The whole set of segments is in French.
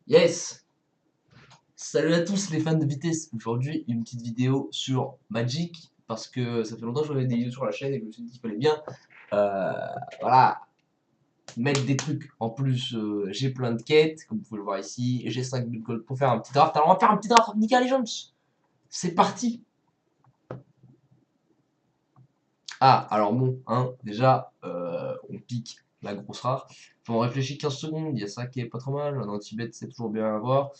Yes! Salut à tous les fans de vitesse. Aujourd'hui, une petite vidéo sur Magic parce que ça fait longtemps que je faisais des vidéos sur la chaîne et que je me suis dit qu'il fallait bien euh, voilà, mettre des trucs. En plus, j'ai plein de quêtes, comme vous pouvez le voir ici, et j'ai 5000 gold pour faire un petit draft. Alors, on va faire un petit draft Nika Legends. C'est parti! Ah, alors bon, hein, déjà, on pique la grosse rare. Enfin, on réfléchit 15 secondes, il y a ça qui est pas trop mal. Un anti-bet, c'est toujours bien à voir.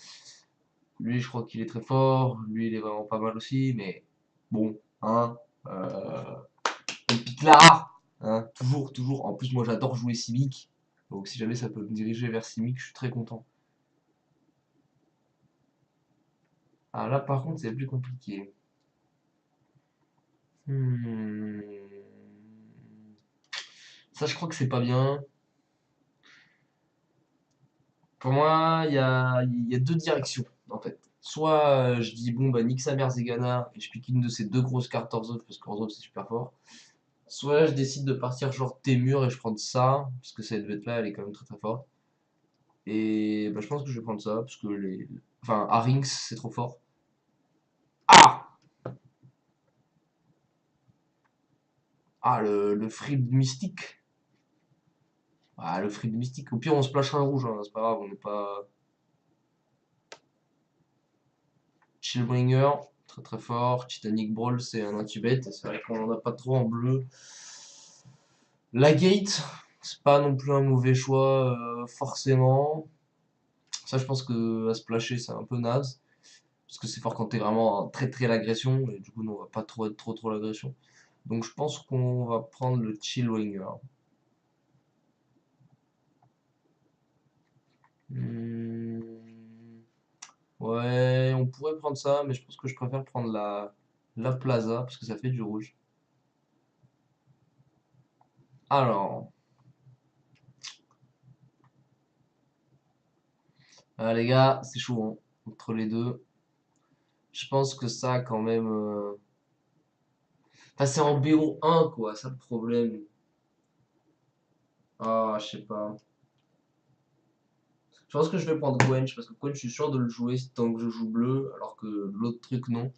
Lui, je crois qu'il est très fort. Lui, il est vraiment pas mal aussi. Mais bon, hein. On pique là. Hein, toujours, toujours. En plus, moi, j'adore jouer Simic. Donc, si jamais ça peut me diriger vers Simic, je suis très content. Ah, là, par contre, c'est plus compliqué. Hmm. Ça, je crois que c'est pas bien. Pour moi, il y a deux directions, en fait. Soit je dis, bon, bah, nique sa mère Zegana, et je pique une de ces deux grosses cartes Orzhov, parce qu'Orzhov, c'est super fort. Soit je décide de partir genre Témur et je prends ça, parce que cette bête là elle est quand même très très forte. Et bah, je pense que je vais prendre ça, parce que les. Enfin, Arynx c'est trop fort. Ah! Ah, le Free Mystique. Ah, le Free Mystique. Au pire, on se splashera un rouge, hein, c'est pas grave, on n'est pas. Chillbringer, très très fort. Titanic Brawl, c'est un anti-bet. C'est vrai qu'on en a pas trop en bleu. La Gate, c'est pas non plus un mauvais choix, forcément. Ça, je pense que à splasher, c'est un peu naze. Parce que c'est fort quand t'es vraiment très très l'agression, et du coup, nous, on va pas trop être trop l'agression. Donc, je pense qu'on va prendre le Chillwinger. Hmm, ouais, on pourrait prendre ça, mais je pense que je préfère prendre la Plaza, parce que ça fait du rouge. Alors, les gars, c'est chaud, hein, entre les deux. Je pense que ça, quand même. Enfin, c'est en BO1, quoi, ça le problème. Ah, je sais pas. Je pense que je vais prendre Quench parce que Quench, je suis sûr de le jouer tant que je joue bleu, alors que l'autre truc, non.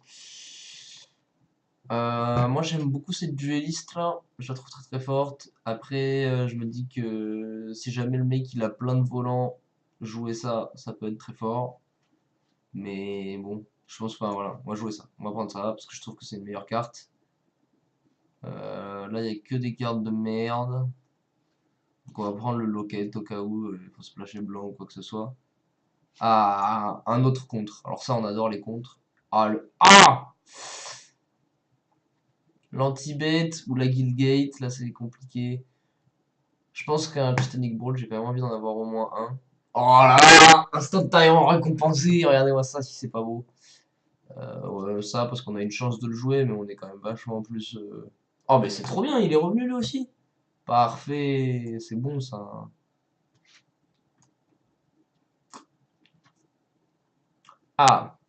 Moi, j'aime beaucoup cette dueliste là, je la trouve très très forte. Après, je me dis que si jamais le mec il a plein de volants, jouer ça, ça peut être très fort. Mais bon, je pense pas, voilà, moi jouer ça. On va prendre ça parce que je trouve que c'est une meilleure carte. Là, il y a que des cartes de merde. Donc, on va prendre le locket au cas où il faut se splasher blanc ou quoi que ce soit. Ah, un autre contre. Alors ça, on adore les contres. Ah, Ah! L'anti-bait ou la guildgate, là c'est compliqué. Je pense qu'un Titanic Brawl, j'ai quand même envie d'en avoir au moins un. Oh là là! Instantanément récompensé! Regardez-moi ça si c'est pas beau. Ouais, ça parce qu'on a une chance de le jouer, mais on est quand même vachement plus. Oh, mais c'est trop bien, il est revenu lui aussi! Parfait, c'est bon ça. Ah!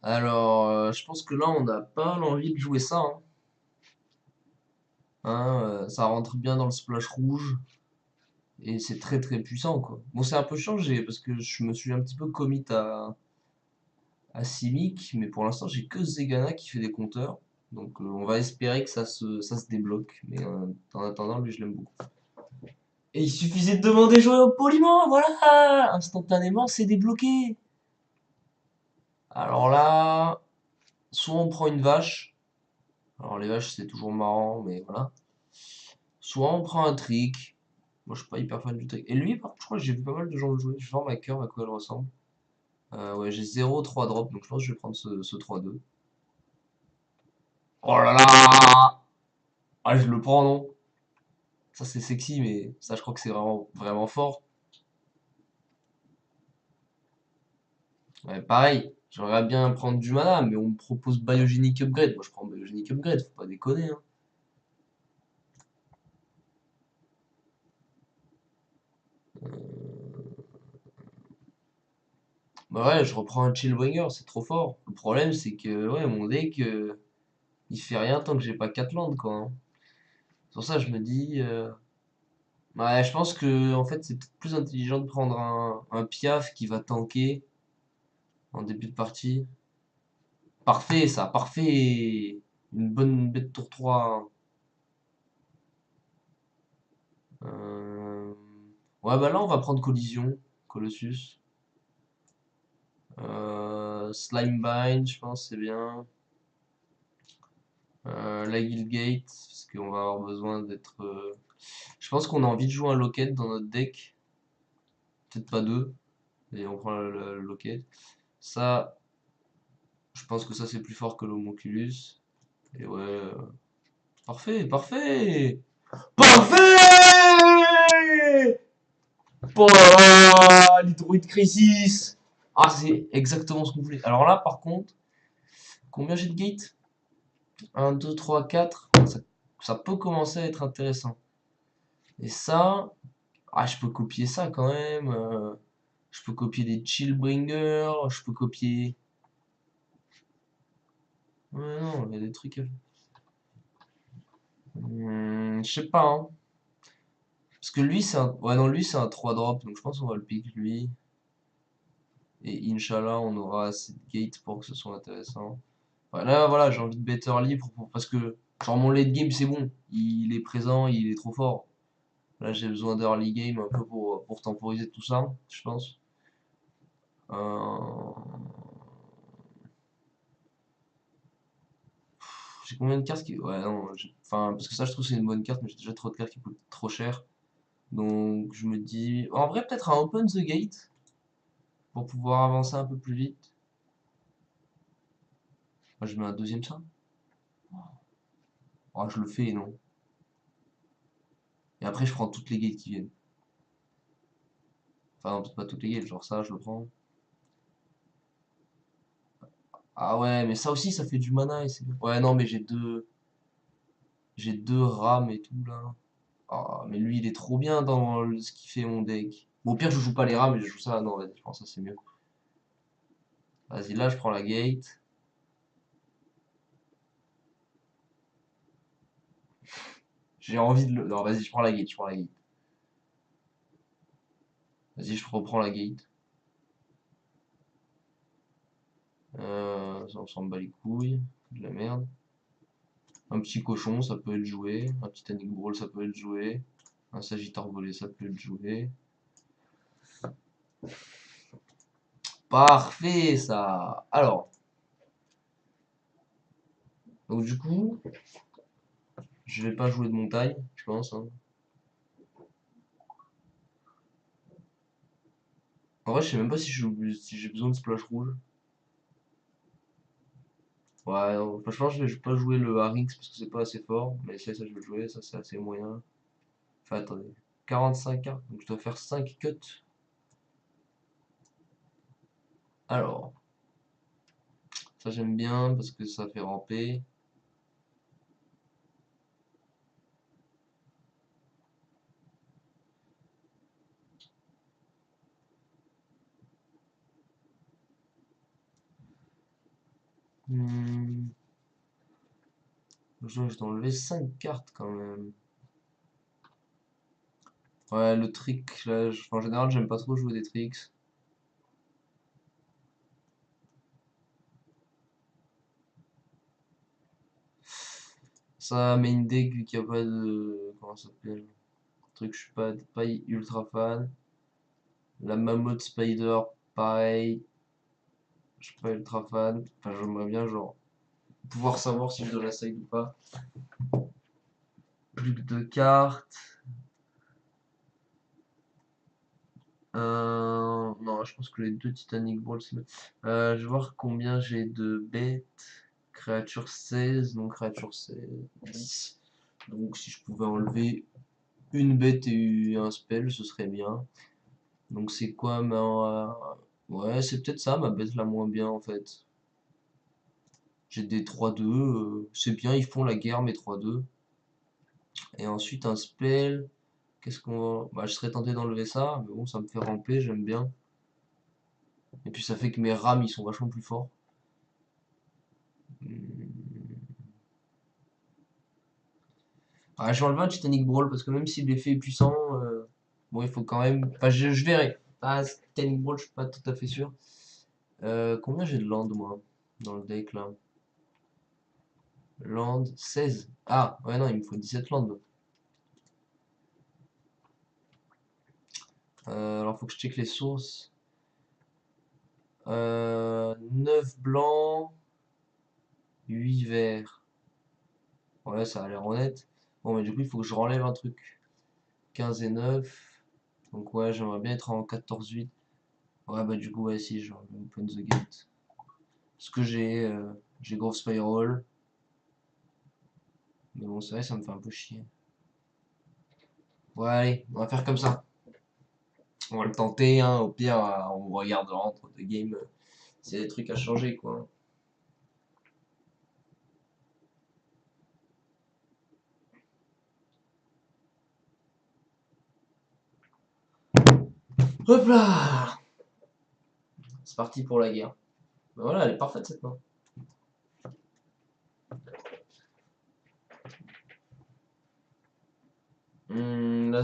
Alors, je pense que là on n'a pas l'envie de jouer ça, hein. Hein, ça rentre bien dans le splash rouge. Et c'est très très puissant quoi. Bon, c'est un peu changé parce que je me suis un petit peu commit à Simic, mais pour l'instant j'ai que Zegana qui fait des compteurs. Donc on va espérer que ça se débloque. Mais en attendant, lui je l'aime beaucoup. Et il suffisait de demander jouer au poliment, voilà! Instantanément c'est débloqué. Alors là, soit on prend une vache. Alors les vaches c'est toujours marrant, mais voilà. Soit on prend un trick. Moi je suis pas hyper fan du trick. Et lui, par contre, je crois que j'ai vu pas mal de gens le jouer. Je vais voir ma cœur à quoi elle ressemble. Ouais, j'ai 0,3 drop, donc je pense que je vais prendre ce 3-2. Oh là là! Ah, je le prends, non? Ça, c'est sexy, mais ça, je crois que c'est vraiment, vraiment fort. Ouais, pareil, j'aimerais bien prendre du mana, mais on me propose Biogenic Upgrade. Moi, je prends Biogenic Upgrade, faut pas déconner, hein. Bah ouais, je reprends un Chillbringer, c'est trop fort. Le problème, c'est que, ouais, mon deck, il fait rien tant que j'ai pas 4 landes, quoi, hein. C'est pour ça, je me dis, Ouais, je pense que en fait c'est peut-être plus intelligent de prendre un Piaf qui va tanker en début de partie. Parfait ça, parfait. Une bonne bête tour 3. Euh, Ouais bah là on va prendre Collision, Colossus. Slimebind, je pense c'est bien. La Guildgate, parce qu'on va avoir besoin d'être. Je pense qu'on a envie de jouer un Locket dans notre deck. Peut-être pas deux. Et on prend le Locket. Ça, je pense que ça c'est plus fort que l'Homunculus. Et ouais. Parfait, parfait! Parfait! Oh là là, l'Hydroid Crisis! Ah, c'est exactement ce qu'on voulait. Alors là, par contre, combien j'ai de gate? Un 2 3 4. Ça peut commencer à être intéressant. Et ça, ah, je peux copier ça quand même. Je peux copier des Chillbringer. Je peux copier. Ouais, non, il y a des trucs. Je sais pas, hein. Parce que lui, c'est un. Ouais, non, lui, c'est un 3 drop. Donc je pense qu'on va le pick lui. Et Inch'Allah, on aura assez de gate pour que ce soit intéressant. Ouais, là, voilà, j'ai envie de bet early parce que, genre, mon late game, c'est bon. Il est présent, il est trop fort. Là, j'ai besoin d'early game un peu pour temporiser tout ça, je pense. Euh, J'ai combien de cartes qui. Ouais, non, enfin, parce que ça, je trouve que c'est une bonne carte, mais j'ai déjà trop de cartes qui coûtent trop cher. Donc, je me dis. En vrai, peut-être un Open the Gate pour pouvoir avancer un peu plus vite. Moi, je mets un deuxième ça. Oh, je le fais, non. Et après, je prends toutes les gates qui viennent. Enfin, non, peut-être pas toutes les gates, genre ça, je le prends. Ah ouais, mais ça aussi, ça fait du mana. Ouais, non, mais j'ai deux rames et tout là. Ah, mais lui, il est trop bien dans ce qu'il fait mon deck. Bon, au pire, je joue pas les rames, mais je joue ça. Non, vas-y, je pense que ça c'est mieux. Vas-y, là, je prends la gate. J'ai envie de le. Non, vas-y, je prends la gate, je prends la gate. Vas-y, je reprends la gate. Ça, on s'en bat les couilles. De la merde. Un petit cochon, ça peut être joué. Un Titanic Brawl, ça peut être joué. Un Sagittaire volé, ça peut être joué. Parfait, ça. Alors, donc du coup, je vais pas jouer de montagne, je pense, hein. En vrai, je sais même pas si j'ai besoin de splash rouge. Ouais, franchement, je vais pas jouer le Harix parce que c'est pas assez fort. Mais ça, je vais le jouer, ça c'est assez moyen. Enfin, attendez. 45 cartes, donc je dois faire 5 cuts. Alors, ça j'aime bien parce que ça fait ramper. Hmm, je dois enlever 5 cartes quand même. Ouais, le trick, là, en général, j'aime pas trop jouer des tricks. Ça, main deck, vu qu'il n'y a pas de. Comment ça s'appelle? Truc, je suis pas ultra fan. La Mammoth Spider, pareil, je suis pas ultra fan. Enfin, j'aimerais bien, genre, pouvoir savoir si je dois la side ou pas. Plus que deux cartes. Non, je pense que les deux Titanic Balls, c'est bien. Je vais voir combien j'ai de bêtes. Créature 16, donc créature 16, 10. Donc si je pouvais enlever une bête et un spell, ce serait bien. Donc c'est quoi Ouais, c'est peut-être ça, ma bête la moins bien en fait. J'ai des 3-2, c'est bien, ils font la guerre mes 3-2. Et ensuite un spell, qu'est-ce qu'on va. Bah, je serais tenté d'enlever ça, mais bon, ça me fait ramper, j'aime bien. Et puis ça fait que mes rames ils sont vachement plus forts. Hmm. Ah, je vais enlever un Titanic Brawl parce que même si l'effet est puissant, bon, il faut quand même. Enfin, je verrai. Ah, Titanic Brawl, je suis pas tout à fait sûr. Combien j'ai de land, moi, dans le deck là? Land 16. Ah, ouais, non, il me faut 17 land. Alors, faut que je check les sources. 9 blancs, 8 verts. Ouais, ça a l'air honnête. Bon, mais du coup, il faut que je renlève un truc. 15 et 9. Donc, ouais, j'aimerais bien être en 14-8. Ouais, bah, du coup, ouais, si, je vais open the gate. Ce que j'ai Grove Spiral. Mais bon, c'est vrai, ça me fait un peu chier. Ouais, allez, on va faire comme ça. On va le tenter, hein. Au pire, on regardera entre deux games s'il y a des trucs à changer, quoi. Hop là! C'est parti pour la guerre. Bah voilà, elle est parfaite cette main. La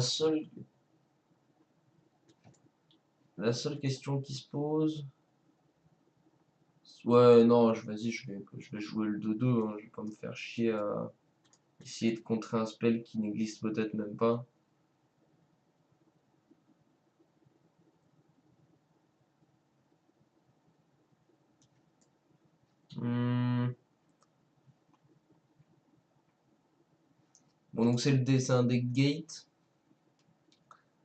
la seule question qui se pose. Ouais, non, vas-y, je vais jouer le 2-2, hein. Je vais pas me faire chier à essayer de contrer un spell qui n'existe peut-être même pas. Hmm, Bon, donc c'est un deck gate.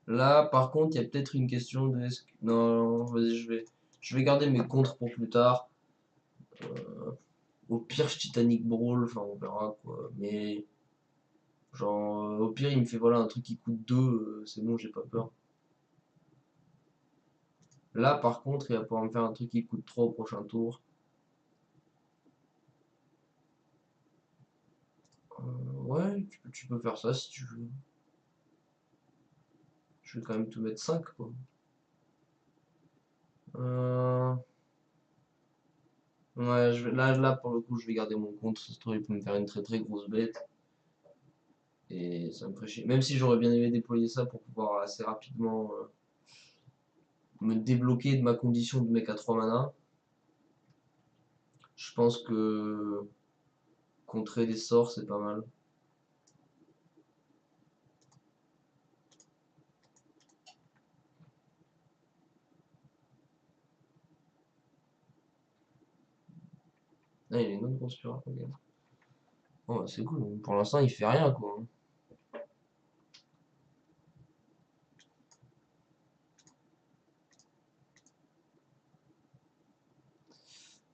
Là, par contre, il y a peut-être une question de non, vas-y, je vais garder mes contres pour plus tard. Au pire, je Titanic Brawl, enfin, on verra quoi. Mais, genre, au pire, il me fait voilà un truc qui coûte 2, c'est bon, j'ai pas peur. Là, par contre, il va pouvoir me faire un truc qui coûte 3 au prochain tour. Ouais, tu peux faire ça si tu veux. Je vais quand même te mettre 5 quoi. Euh, Ouais, là, pour le coup, je vais garder mon compte. Ça se trouve, il peut me faire une très très grosse bête. Et ça me ferait chier. Même si j'aurais bien aimé déployer ça pour pouvoir assez rapidement me débloquer de ma condition de mec à 3 mana. Je pense que contrer des sorts, c'est pas mal. Ah, il y a une autre grosse pirate, ok. Oh, bah, c'est cool. Pour l'instant, il fait rien, quoi.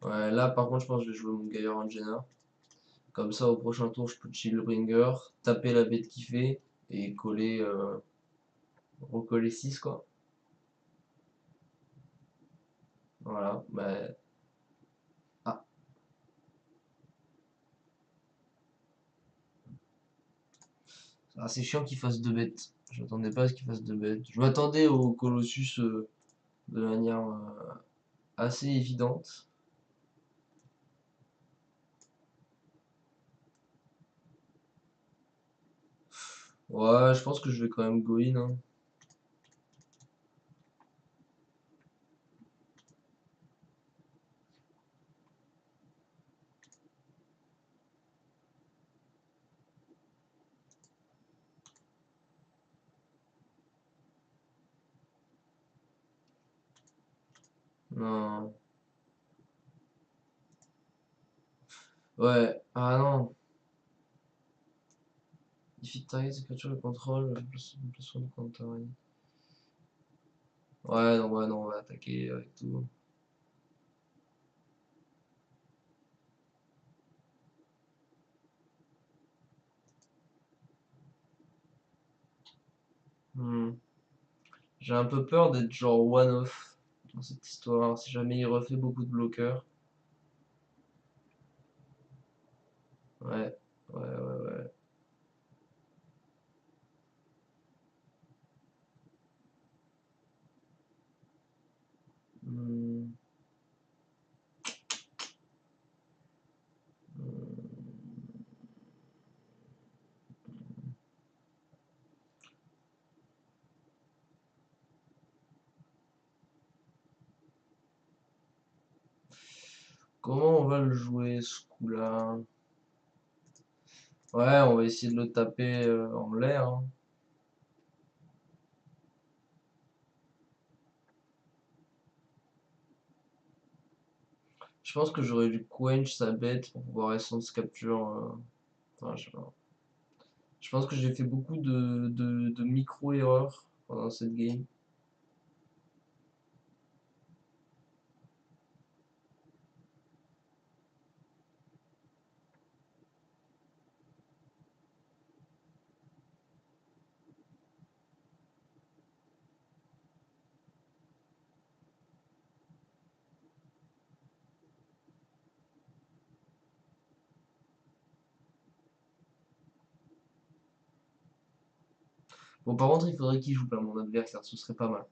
Ouais, là, par contre, je pense que je vais jouer mon Gaillard Engineer. Comme ça, au prochain tour, je peux Chillbringer, taper la bête qui fait et coller, recoller 6 quoi. Voilà. Bah, ah, c'est chiant qu'il fasse deux bêtes. Je m'attendais pas à ce qu'il fasse deux bêtes. Je m'attendais au Colossus de manière assez évidente. Ouais, je pense que je vais quand même go in, hein. Non. Ouais. Ah non. Defeat target, c'est creature de contrôle. Plus de counter. Ouais, non, on va attaquer avec tout. Hmm. J'ai un peu peur d'être genre one-off dans cette histoire. Si jamais il refait beaucoup de bloqueurs. Ouais, ouais. Hmm. Hmm. Comment on va le jouer ce coup-là? Ouais, on va essayer de le taper en l'air, hein. Je pense que j'aurais dû quench sa bête pour pouvoir essence capture. Enfin, je sais pas. Je pense que j'ai fait beaucoup de micro-erreurs pendant cette game. Bon, par contre, il faudrait qu'il joue pas mon adversaire, ce serait pas mal.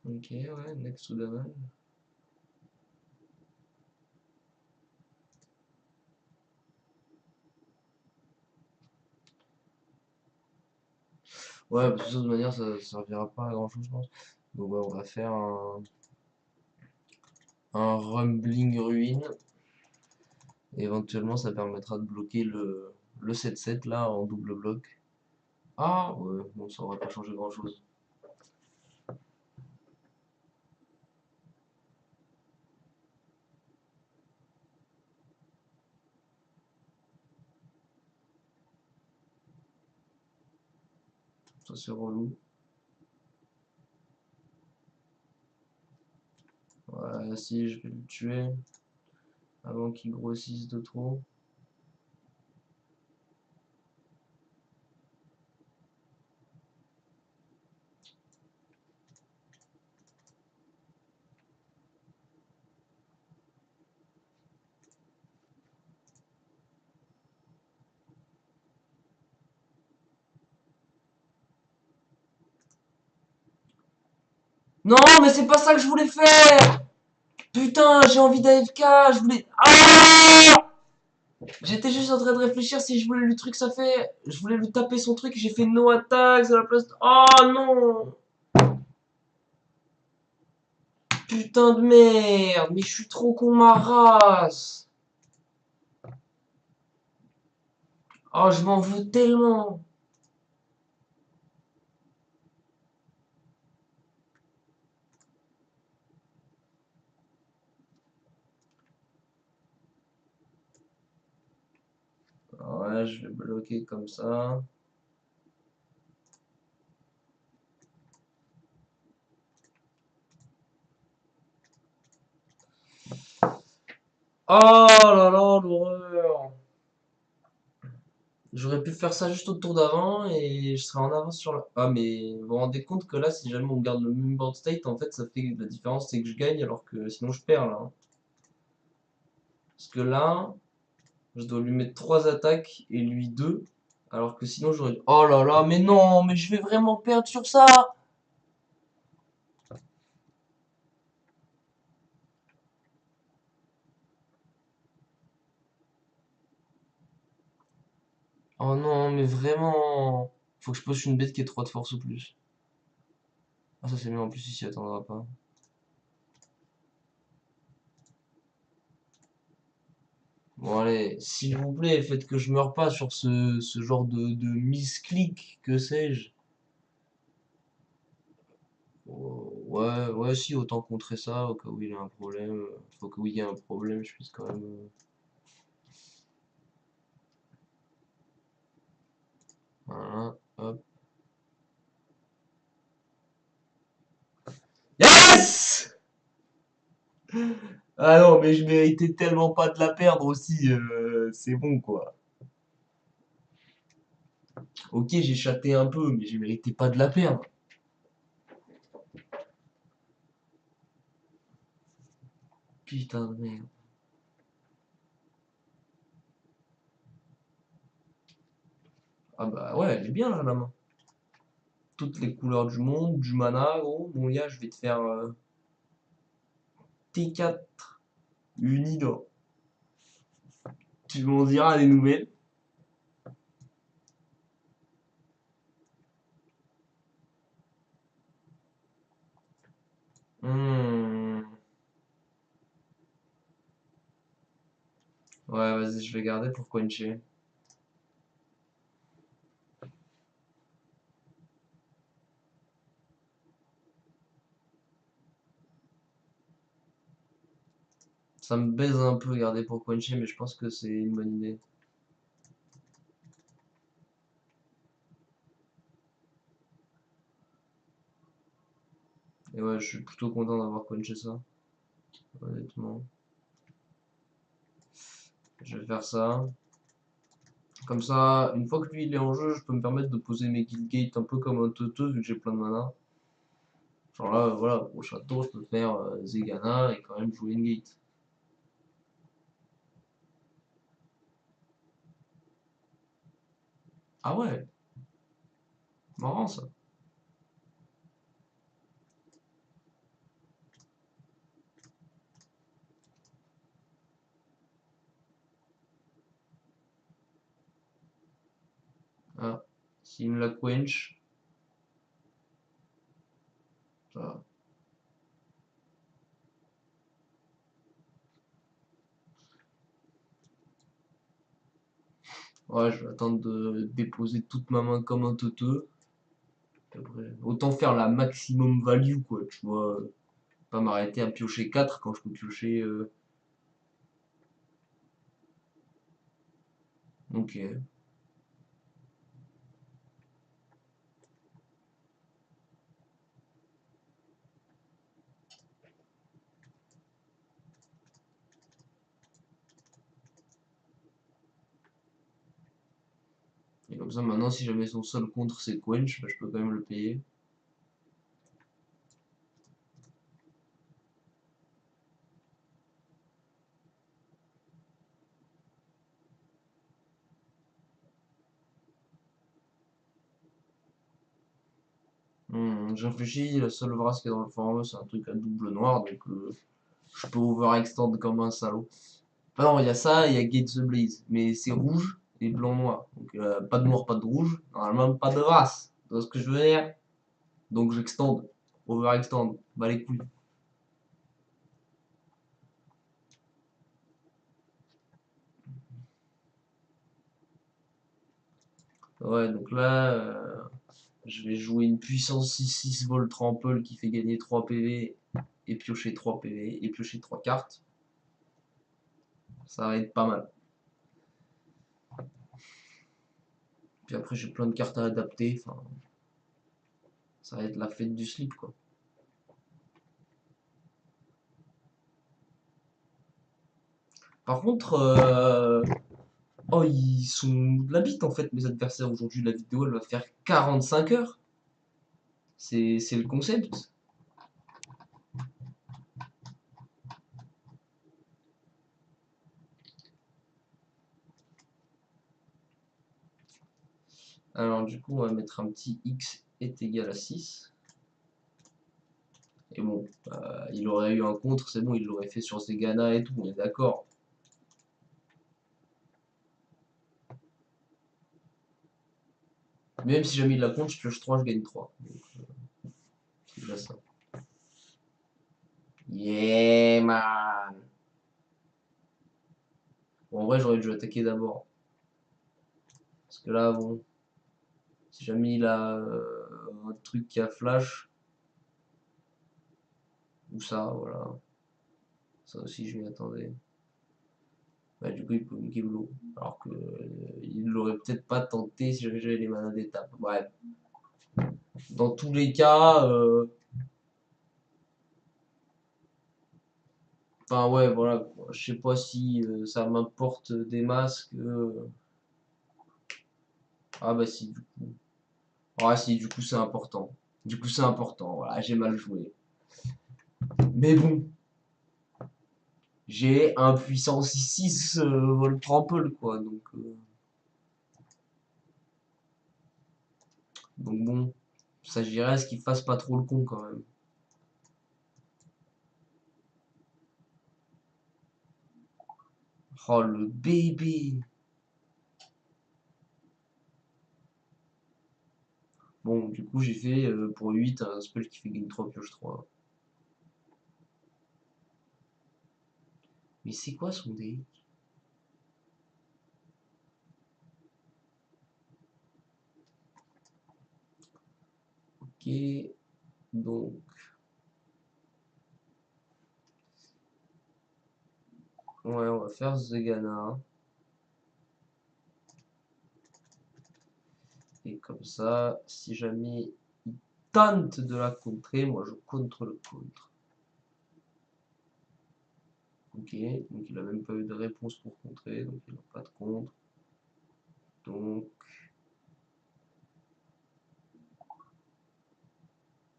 Ok, ouais, next to damage. Ouais, parce que de toute manière, ça servira pas à grand chose, je pense. Donc, ouais, on va faire un Rumbling Ruin. Et éventuellement, ça permettra de bloquer le 7-7 là en double bloc. Ah, ouais, bon, ça aurait pas changé grand chose. Ça, c'est relou. Ouais, si, je vais le tuer avant qu'il grossisse de trop. Non, mais c'est pas ça que je voulais faire! Putain, j'ai envie d'AFK, je voulais. Ah! J'étais juste en train de réfléchir si je voulais le truc ça fait. Je voulais lui taper son truc et j'ai fait no attacks à la place de. Oh non! Putain de merde! Mais je suis trop con ma race! Oh, je m'en veux tellement! Ouais, je vais bloquer comme ça. Oh là là, l'horreur! J'aurais pu faire ça juste au tour d'avant et je serais en avance sur la. Ah, mais vous vous rendez compte que là, si jamais on garde le même board state, en fait, ça fait la différence, c'est que je gagne alors que sinon je perds là, hein. Parce que là, je dois lui mettre 3 attaques et lui 2. Alors que sinon j'aurais. Oh là là, mais non, mais je vais vraiment perdre sur ça! Oh non, mais vraiment. Faut que je pose une bête qui est 3 de force ou plus. Ah, ça c'est mieux en plus, il s'y attendra pas. Bon, allez, s'il vous plaît, faites que je meure pas sur ce genre de misclick, que sais-je. Ouais, ouais, si, autant contrer ça, au cas où il y a un problème. Faut que oui, il y a un problème, je puisse quand même. Voilà, hop. Yes! Ah non, mais je méritais tellement pas de la perdre aussi, c'est bon quoi. Ok, j'ai chaté un peu, mais je méritais pas de la perdre. Putain de merde. Ah bah ouais, elle est bien là, la main. Toutes les couleurs du monde, du mana, gros. Mon gars, je vais te faire T4 Unido. Tu m'en diras des nouvelles. Hmm. Ouais, vas-y, je vais garder pour quencher. Ça me baise un peu garder pour quencher, mais je pense que c'est une bonne idée. Et ouais, je suis plutôt content d'avoir quenché ça, honnêtement. Je vais faire ça. Comme ça, une fois que lui il est en jeu, je peux me permettre de poser mes guild gates un peu comme un teuteux vu que j'ai plein de mana. Genre là, voilà, au château, je peux faire Zegana et quand même jouer une gate. Ah ouais, marrant ça. Ah, s'il me la quench, ça. Ouais, je vais attendre de déposer toute ma main comme un teuteux. Après, autant faire la maximum value, quoi, tu vois. Pas m'arrêter à piocher 4 quand je peux piocher. Ok. Et comme ça, maintenant, si jamais son seul contre c'est quench, bah, je peux quand même le payer. Je réfléchis, la seule vrasse qui est dans le format, c'est un truc à double noir, donc je peux overextend comme un salaud. Ah non, il y a ça, il y a Gate the Blaze, mais c'est rouge et blanc-noir. Donc pas de noir, pas de rouge, normalement pas de race. Tu vois ce que je veux dire? Donc j'extend, overextend, bah les couilles. Ouais, donc là, je vais jouer une puissance 6-6 volt trample qui fait gagner 3 PV et piocher 3 PV et piocher 3 cartes. Ça va être pas mal. Puis après, j'ai plein de cartes à adapter. Enfin, ça va être la fête du slip, quoi. Par contre, oh, ils sont de la bite en fait, mes adversaires. Aujourd'hui, la vidéo elle va faire 45 heures. C'est le concept. Alors, du coup, on va mettre un petit x est égal à 6. Et bon, il aurait eu un contre, c'est bon, il l'aurait fait sur Zegana et tout, on est d'accord. Même si jamais il la compte, je pioche 3, je gagne 3. Donc, c'est déjà ça. Yeah, man! Bon, en vrai, j'aurais dû attaquer d'abord. Parce que là, bon, si jamais il a un truc qui a flash, ou ça, voilà. Ça aussi, je m'y attendais. Bah, du coup, il peut me give l'eau. Alors que il l'aurait peut-être pas tenté si j'avais les manas d'étape. Bref. Dans tous les cas, enfin ouais, voilà. Je sais pas si ça m'importe des masques. Ah bah si, du coup. Ah si, du coup c'est important. Du coup c'est important. Voilà, j'ai mal joué. Mais bon, j'ai un puissance 6 vol trample quoi. Donc bon, ça s'agirait à ce qu'il fasse pas trop le con quand même. Oh, le bébé. Bon, du coup, j'ai fait pour 8 un spell qui fait gain 3 pioche 3. Mais c'est quoi son deck? Ok, donc. Ouais, on va faire Zegana. Et comme ça, si jamais il tente de la contrer, moi je contre le contre. Ok, donc il a même pas eu de réponse pour contrer, donc il n'a pas de contre. Donc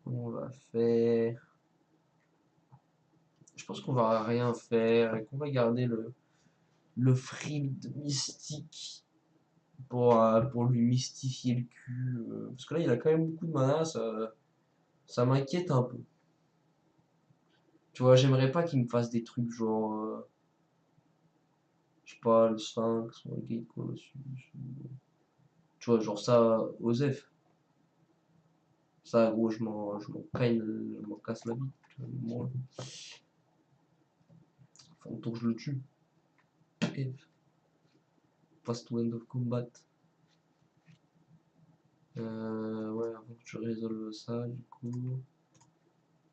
on va faire. Je pense qu'on va rien faire et qu'on va garder le Frild mystique pour lui mystifier le cul. Parce que là il a quand même beaucoup de mana, ça m'inquiète un peu. Tu vois, j'aimerais pas qu'il me fasse des trucs genre, je sais pas, le Sphinx ou un Gate Colossus. Tu vois, genre ça, Osef. Ça, gros, je m'en casse la vie. Tu vois, moi, faut autant que je le tue. Et pass to end of combat. Ouais, avant que je résolve ça, du coup,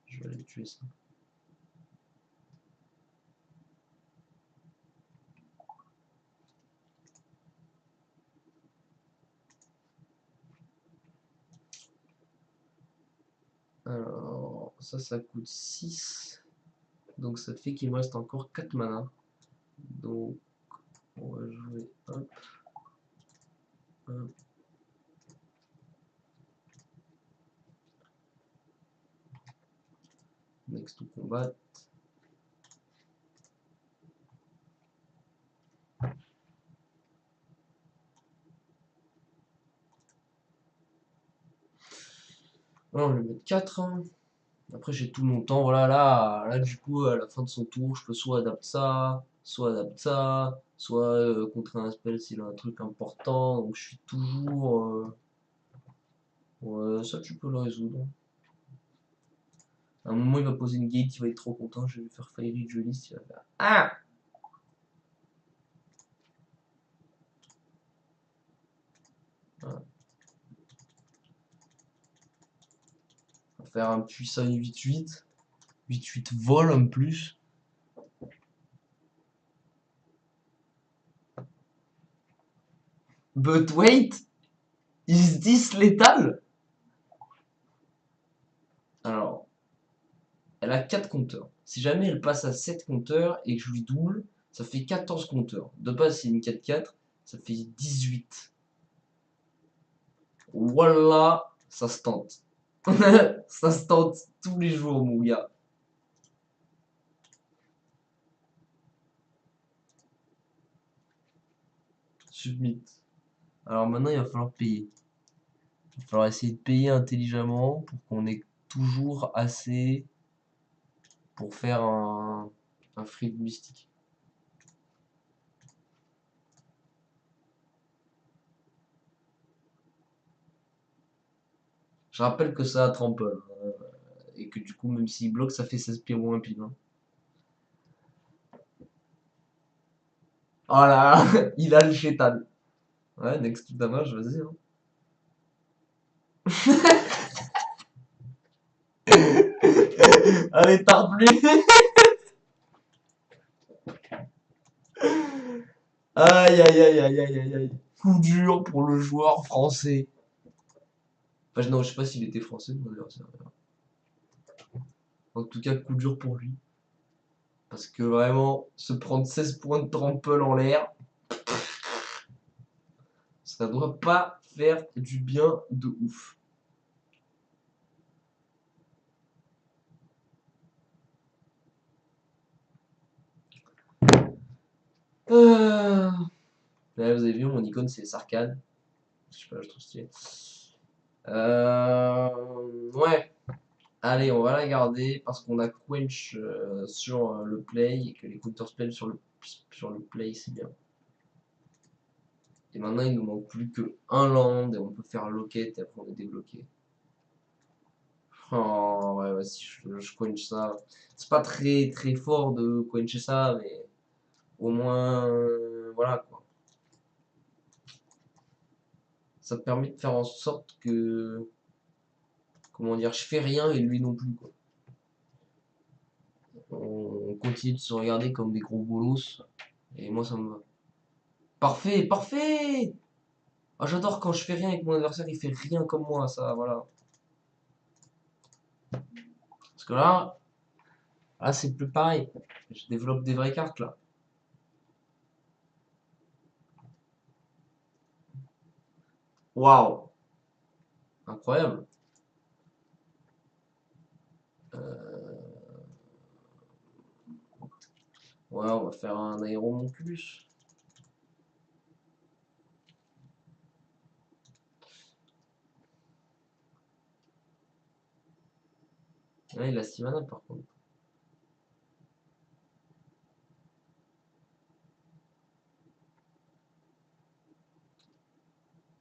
je vais aller tuer ça. Alors, ça coûte 6. Donc ça fait qu'il me reste encore 4 mana. Donc, on va jouer hop, hop. Next to combat. Voilà, on va lui mettre 4. Hein. Après, j'ai tout mon temps. Voilà, là, du coup, à la fin de son tour, je peux soit adapter ça, soit contrer un spell s'il a un truc important. Donc, je suis toujours. Ouais, ça, tu peux le résoudre. À un moment, il va poser une gate, il va être trop content. Je vais lui faire Fiery Duelist. Il va faire Ah! Voilà. On va faire un puissant 8-8. 8-8 vol en plus. But wait! Is this létal? Alors, elle a 4 compteurs. Si jamais elle passe à 7 compteurs et que je lui double, ça fait 14 compteurs. De base, c'est une 4-4, ça fait 18. Voilà, ça se tente. Ça se tente tous les jours, mon gars. Submit. Alors maintenant, il va falloir payer. Il va falloir essayer de payer intelligemment pour qu'on ait toujours assez pour faire un free mystique. Je rappelle que ça a trample. Et que du coup, même s'il bloque, ça fait 16 pyro impide. Hein. Voilà, il a le chétan. Ouais, next to damage, vas-y. Hein. Allez, tarde-lui. Aïe, aïe, aïe, aïe, aïe, aïe, aïe. Coup dur pour le joueur français. Enfin, non, je sais pas s'il était français, d'ailleurs. En tout cas, coup dur pour lui. Parce que vraiment, se prendre 16 points de trample en l'air, ça doit pas faire du bien de ouf. Euh... Là, vous avez vu, mon icône, c'est Sarkhan. Je sais pas, je trouve stylé. Ouais. Allez, on va la garder parce qu'on a Quench sur le play et que les counter spell sur le play c'est bien. Et maintenant il nous manque plus que un land et on peut faire locket et après on est débloqué. Oh ouais, si je quench ça. C'est pas très très fort de quencher ça, mais au moins voilà quoi. Ça te permet de faire en sorte que, comment dire, je fais rien et lui non plus quoi. On continue de se regarder comme des gros bolos et moi ça me va. Parfait, parfait! Ah, j'adore quand je fais rien et que mon adversaire il fait rien comme moi, ça, voilà. Parce que là c'est plus pareil. Je développe des vraies cartes là. Waouh! Incroyable. Euh, Ouais, on va faire un aéromonculus. Ouais, il a 6 mana par contre.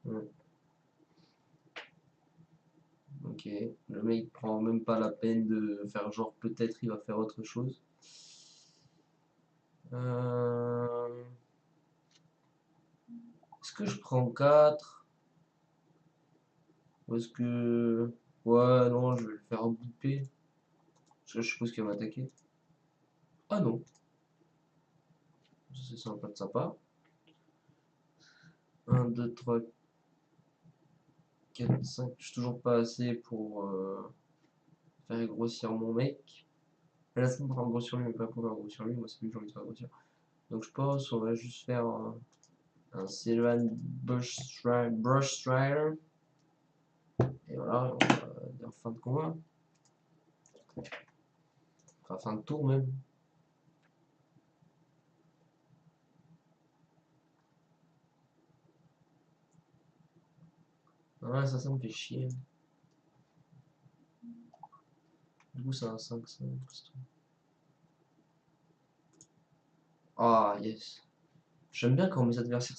Ouais, ok. Le mec prend même pas la peine de faire genre peut-être il va faire autre chose. Euh, Est-ce que je prends 4 ou est-ce que... Ouais, non, je vais le faire bouper. Parce que je suppose qu'il va m'attaquer. Ah non, c'est sympa de sa part. 1, 2, 3, 4, 5. Je suis toujours pas assez pour faire grossir mon mec. Là, c'est pour faire grossir lui, mais pas pour faire grossir lui. Moi, c'est lui que j'ai envie de faire grossir. Donc, je pense qu'on va juste faire un Sylvan Brush Strider. Et voilà, on va dire fin de combat. Enfin, fin de tour même. Ouais, ça me fait chier. Du coup, c'est un 5-5. Ah, yes. J'aime bien quand mes adversaires,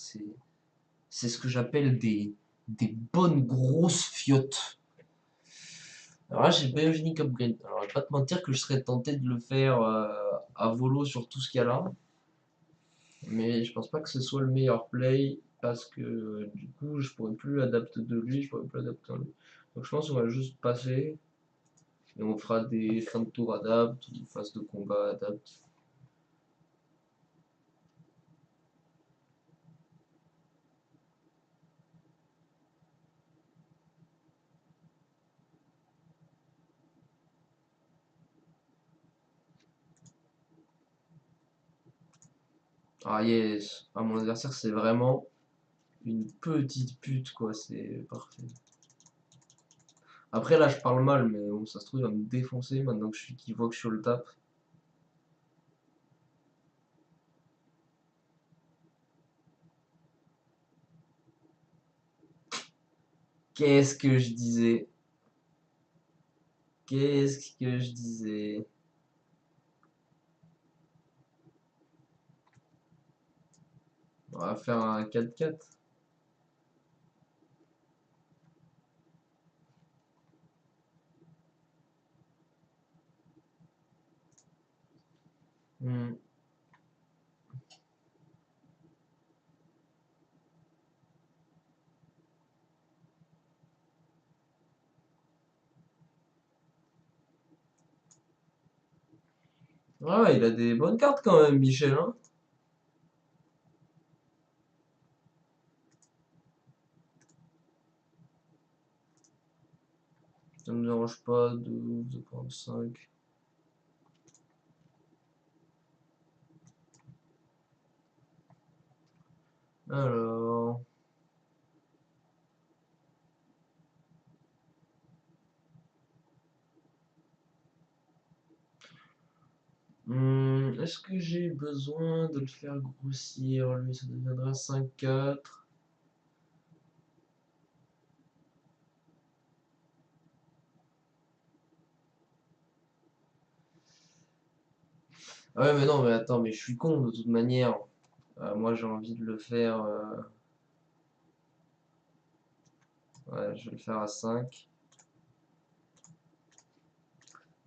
c'est ce que j'appelle des bonnes grosses fiottes. Alors là, j'ai Biogenic Upgrade. Alors, je vais pas te mentir que je serais tenté de le faire à volo sur tout ce qu'il y a là. Mais je pense pas que ce soit le meilleur play parce que du coup, je pourrais plus adapter de lui, je pourrais plus adapter de lui. Donc, je pense qu'on va juste passer et on fera des fins de tour adapt ou phases de combat adapt. Ah, yes! Ah, mon adversaire, c'est vraiment une petite pute, quoi, c'est parfait. Après, là, je parle mal, mais bon, ça se trouve, il va me défoncer maintenant que qu'il voit que je suis le tape. Qu'est-ce que je disais? Qu'est-ce que je disais? On va faire un 4-4. Hmm. Ouais, il a des bonnes cartes quand même, Michel, hein? Ça me dérange pas de prendre 5. Alors. Est-ce que j'ai besoin de le faire grossir? Lui, ça deviendra 5-4. Ouais, mais non, mais attends, mais je suis con de toute manière. Moi, j'ai envie de le faire. Ouais, je vais le faire à 5.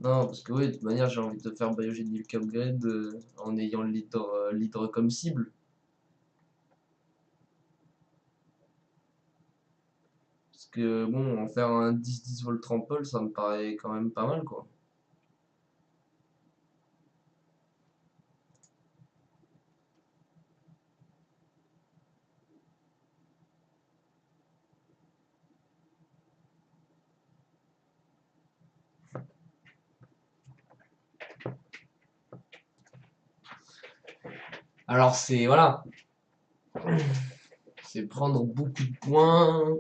Non, parce que oui, de toute manière, j'ai envie de faire Biogenic Upgrade en ayant l'hydre comme cible. Parce que bon, en faire un 10-10 volt trample, ça me paraît quand même pas mal, quoi. Alors, c'est, voilà, c'est prendre beaucoup de points.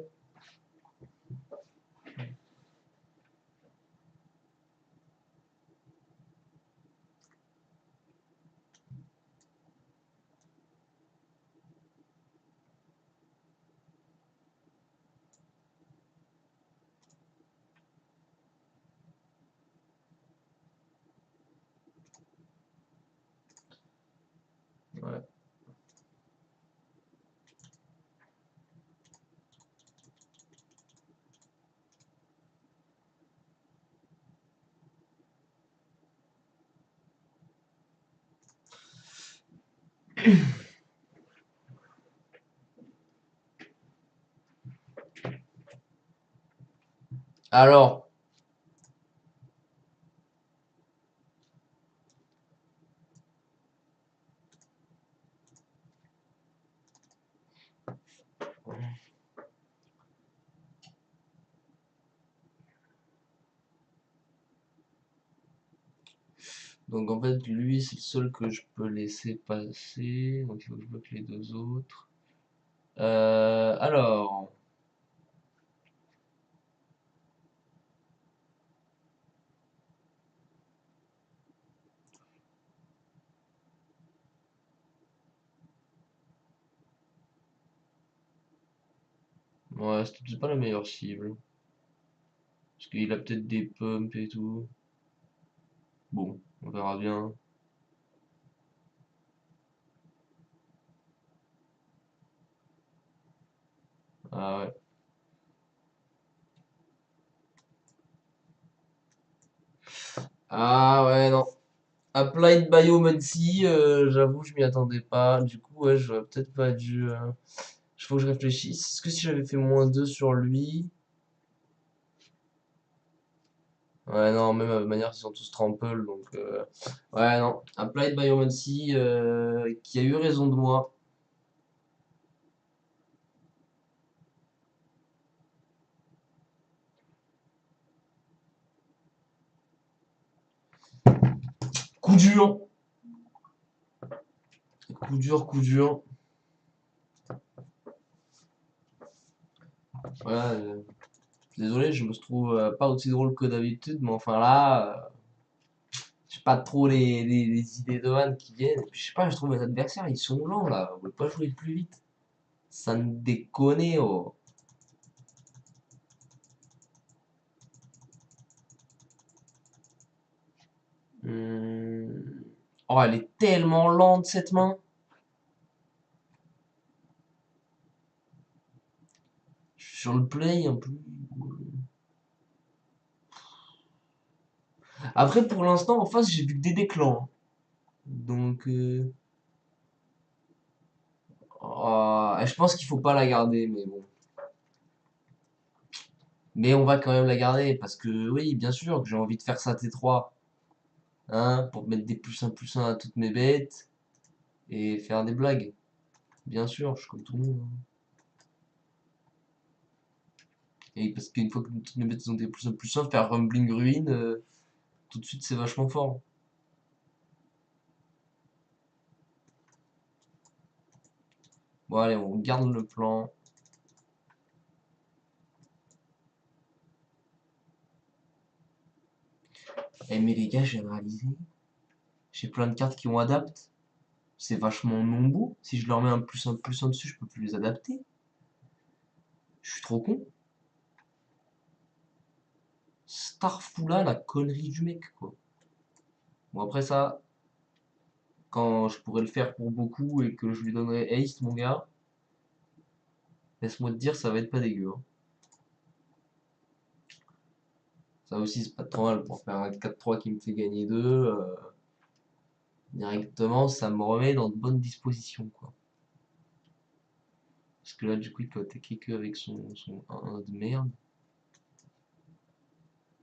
Ouais. Alors, donc en fait, lui, c'est le seul que je peux laisser passer. Donc il faut que je bloque les deux autres. Alors, ouais, c'est peut-être pas la meilleure cible. Parce qu'il a peut-être des pumps et tout. Bon, on verra bien. Ah ouais. Ah ouais, non. Applied Biomancy, j'avoue, je m'y attendais pas. Du coup, ouais, j'aurais peut-être pas dû. Il faut que je réfléchisse. Est-ce que si j'avais fait -2 sur lui. Ouais, non, même de manière, ils sont tous trample. Donc, ouais, non. Applied Biomancy, qui a eu raison de moi. Coup dur. Coup dur, coup dur. Voilà. Désolé, je me trouve pas aussi drôle que d'habitude, mais enfin là. J'ai pas trop les idées de vannes qui viennent. Et puis, je sais pas, je trouve mes adversaires, ils sont lents là. On veut pas jouer plus vite. Ça ne déconne, oh. Hum. Oh, elle est tellement lente cette main. Sur le play, en plus. Après, pour l'instant, en face, j'ai vu que des déclans. Donc, oh, je pense qu'il faut pas la garder, mais bon. Mais on va quand même la garder parce que, oui, bien sûr, que j'ai envie de faire ça T3. Hein, pour mettre des plus un à toutes mes bêtes et faire des blagues. Bien sûr, je suis comme tout le monde, hein. Et parce qu'une fois que toutes mes bêtes ont des plus un, faire Rumbling Ruin, tout de suite c'est vachement fort. Bon, allez, on garde le plan. Eh, mais les gars, j'ai réalisé, j'ai plein de cartes qui ont adapt. C'est vachement non beau. Si je leur mets un plus un dessus, je peux plus les adapter. Je suis trop con. Starfoula, la connerie du mec, quoi. Bon, après ça, quand je pourrais le faire pour beaucoup et que je lui donnerai haste, mon gars, laisse-moi te dire, ça va être pas dégueu, hein. Ça aussi, c'est pas trop mal pour faire un 4-3 qui me fait gagner 2. Directement, ça me remet dans de bonnes dispositions, quoi. Parce que là, du coup, il peut attaquer que avec son 1 de merde.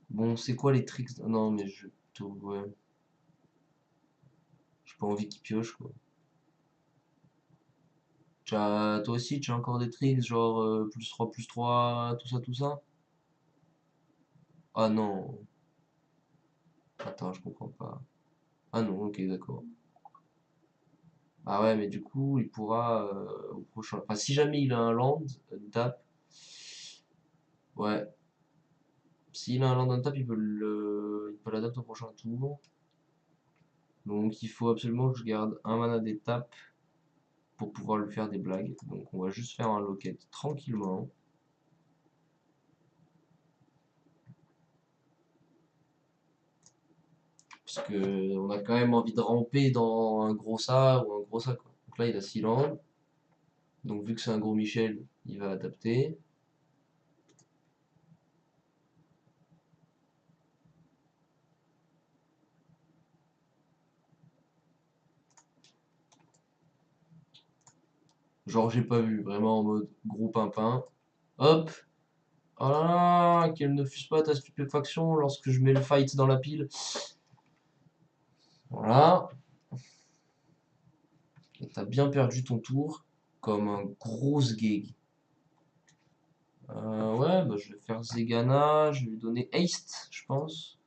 Bon, c'est quoi les tricks? Non, mais ouais. J'ai pas envie qu'il pioche, quoi. Toi aussi, tu as encore des tricks, genre plus 3, tout ça, tout ça? Ah non. Attends, je comprends pas. Ah non, ok, d'accord. Ah ouais, mais du coup, il pourra au prochain. Enfin, si jamais il a un land, une tape. Ouais. S'il a un land, une tape, il peut l'adapter au prochain tour. Donc, il faut absolument que je garde un mana d'étape pour pouvoir lui faire des blagues. Donc, on va juste faire un locket tranquillement. Parce que on a quand même envie de ramper dans un gros ça ou un gros ça, quoi. Donc là, il a 6 landes. Donc, vu que c'est un gros Michel, il va adapter. Genre, j'ai pas vu, vraiment en mode gros pimpin. Hop! Oh là là, qu'elle ne fuse pas ta stupéfaction lorsque je mets le fight dans la pile. Voilà. Et t'as bien perdu ton tour, comme un gros gig. Ouais, bah, je vais faire Zegana, je vais lui donner Haste, je pense,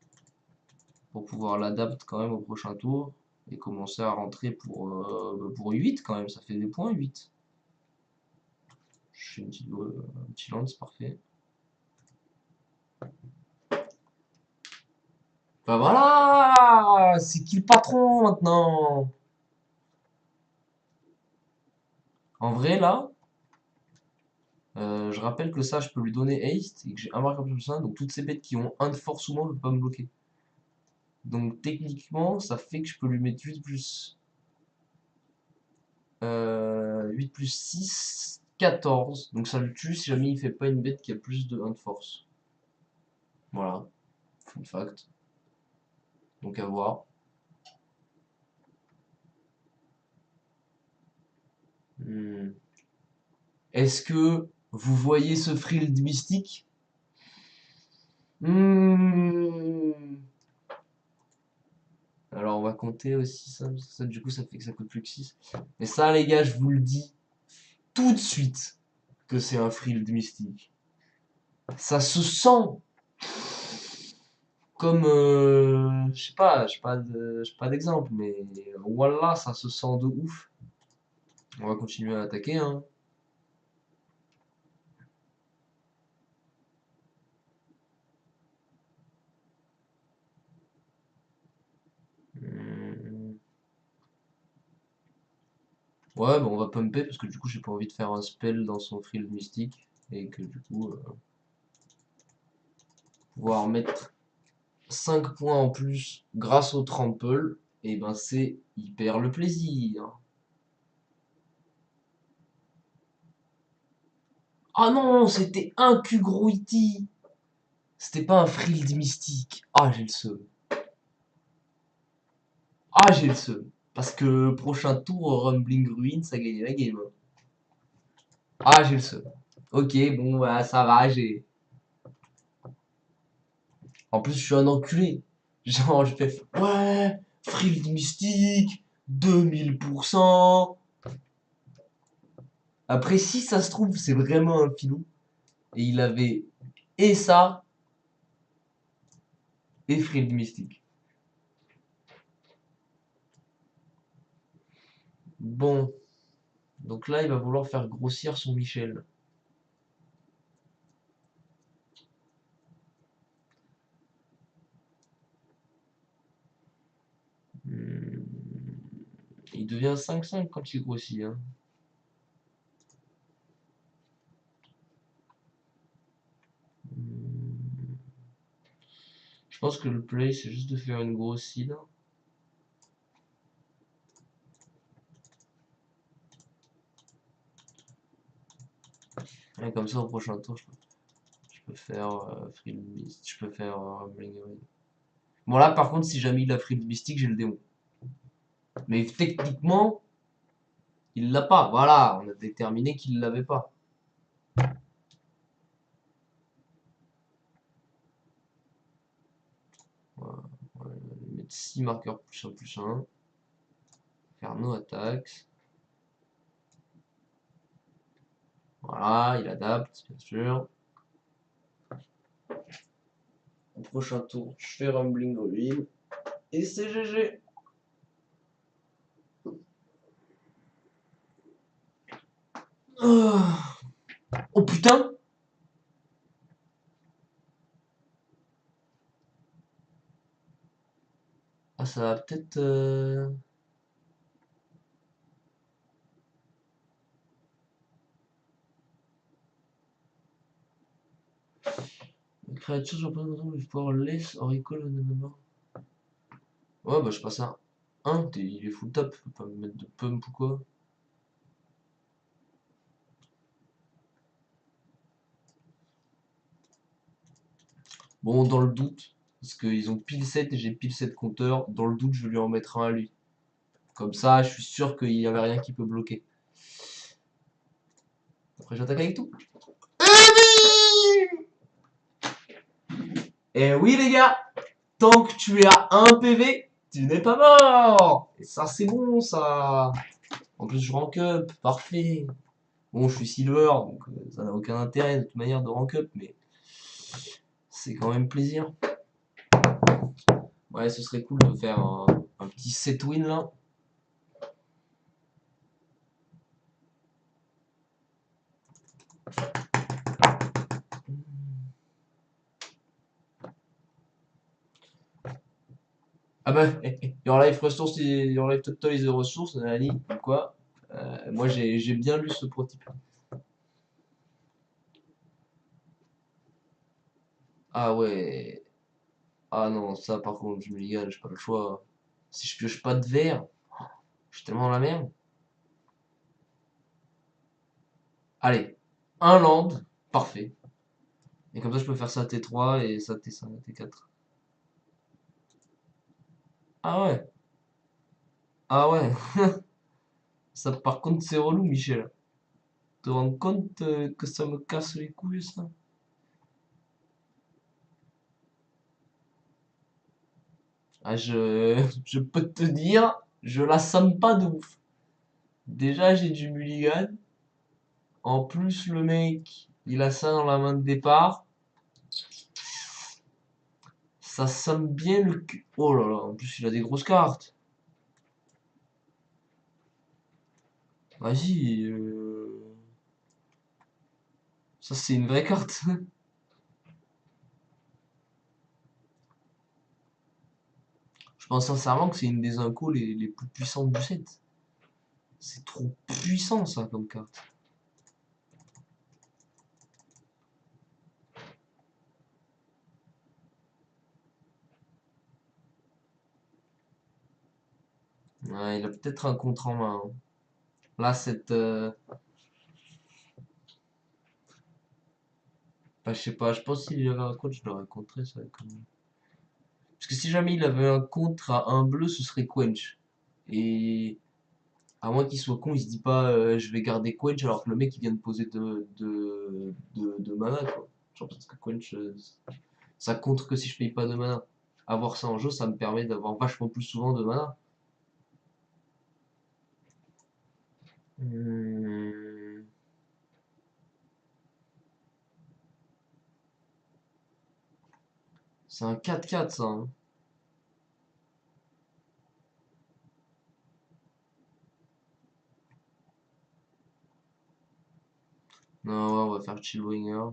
pour pouvoir l'adapter quand même au prochain tour. Et commencer à rentrer pour 8 quand même, ça fait des points 8. Je fais un petit land, c'est parfait. Bah voilà! C'est qui le patron maintenant? En vrai, là, je rappelle que ça, je peux lui donner haste et que j'ai un marqueur plus 1, donc toutes ces bêtes qui ont un de force ou moins ne peuvent pas me bloquer. Donc techniquement, ça fait que je peux lui mettre 8 plus 6, 14. Donc ça le tue si jamais il fait pas une bête qui a plus de 1 de force. Voilà, fun fact. Donc à voir. Hmm. Est-ce que vous voyez ce Frild mystique? Hmm. Alors on va compter aussi ça, parce que ça du coup ça fait que ça coûte plus que 6. Mais ça les gars, je vous le dis tout de suite que c'est un Frild mystique. Ça se sent comme, je sais pas, j'ai pas d'exemple, mais voilà, ça se sent de ouf. On va continuer à attaquer, hein. Hmm. Ouais, bah on va pumper parce que du coup j'ai pas envie de faire un spell dans son Frild mystique et que du coup pouvoir mettre 5 points en plus grâce au trample, et ben c'est hyper le plaisir. Ah non, c'était un Kugruiti. C'était pas un Frild mystique. Ah, j'ai le seum. Ah, j'ai le seum. Parce que prochain tour, Rumbling Ruin, ça gagne la game, hein. Ah, j'ai le seum. Ok, bon, bah, ça va, j'ai. En plus, je suis un enculé. Genre, je fais. Ouais, Frild mystique, 2000%. Après, si ça se trouve, c'est vraiment un filou. Et il avait et ça, et Frild mystique. Bon, donc là, il va vouloir faire grossir son Michel. Hmm. Il devient 5-5 quand il grossit, hein. Hmm. Je pense que le play, c'est juste de faire une grosse île. Et comme ça, au prochain tour, je peux faire Frill Mist, je peux faire Rumbling Away. Bon, là, par contre, si jamais il a Frill Mystique, j'ai le démon. Mais techniquement, il l'a pas. Voilà, on a déterminé qu'il l'avait pas. Voilà, on va lui mettre 6 marqueurs plus 1. Faire no attacks. Voilà, il adapte, bien sûr. Au prochain tour, je fais Rumbling Goblin. Et c'est GG. Oh putain. Ah, ça va peut-être... Une créature sur le plateau du pouvoir laisse or recall de mort. Ouais, bah je passe à 1. Il est full top. Faut pas me mettre de pump ou quoi. Bon, dans le doute, parce qu'ils ont pile 7 et j'ai pile 7 compteurs, dans le doute, je vais lui en mettre un à lui. Comme ça, je suis sûr qu'il n'y avait rien qui peut bloquer. Après, j'attaque avec tout. Et oui, les gars, tant que tu es à 1 PV, tu n'es pas mort. Et ça, c'est bon, ça. En plus, je rank up, parfait. Bon, je suis silver, donc ça n'a aucun intérêt de toute manière de rank up, mais c'est quand même plaisir. Ouais, ce serait cool de faire un petit set win là. Ah bah, il enlève ressources, il enlève totalise de ressources, on a dit, comme quoi. Moi j'ai bien lu ce prototype. Ah ouais. Ah non, ça par contre, je me ligale, j'ai pas le choix. Si je pioche pas de verre, je suis tellement dans la merde. Allez, un land, parfait. Et comme ça je peux faire ça T3 et ça T5, T4. Ah ouais, ah ouais. Ça par contre c'est relou Michel. Te rends compte que ça me casse les couilles ça? Ah je peux te dire, je la somme pas de ouf. Déjà j'ai du mulligan. En plus le mec, il a ça dans la main de départ. Ça somme bien le cul. Oh là là, en plus il a des grosses cartes. Vas-y. Ça c'est une vraie carte. Je pense sincèrement que c'est une des incos les plus puissantes du set. C'est trop puissant ça comme carte. Ouais, il a peut-être un contre en main, hein. Là, cette. Bah, je sais pas, je pense qu'il y avait un contre, je l'aurais contré ça quand même. Parce que si jamais il avait un contre à un bleu, ce serait Quench. Et à moins qu'il soit con, il se dit pas je vais garder Quench alors que le mec il vient de poser de mana quoi. Genre parce que Quench ça contre que si je paye pas de mana. Avoir ça en jeu, ça me permet d'avoir vachement plus souvent de mana. Hum, C'est un 4-4 ça, hein. Non, ouais, on va faire Chillbringer.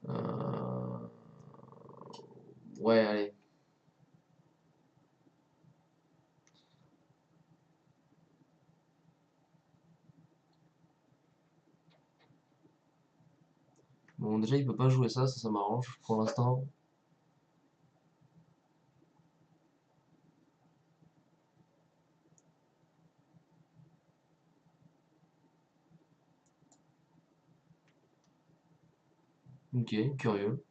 Euh, Ouais, allez. déjà, il peut pas jouer ça, ça m'arrange pour l'instant. Ok, curieux.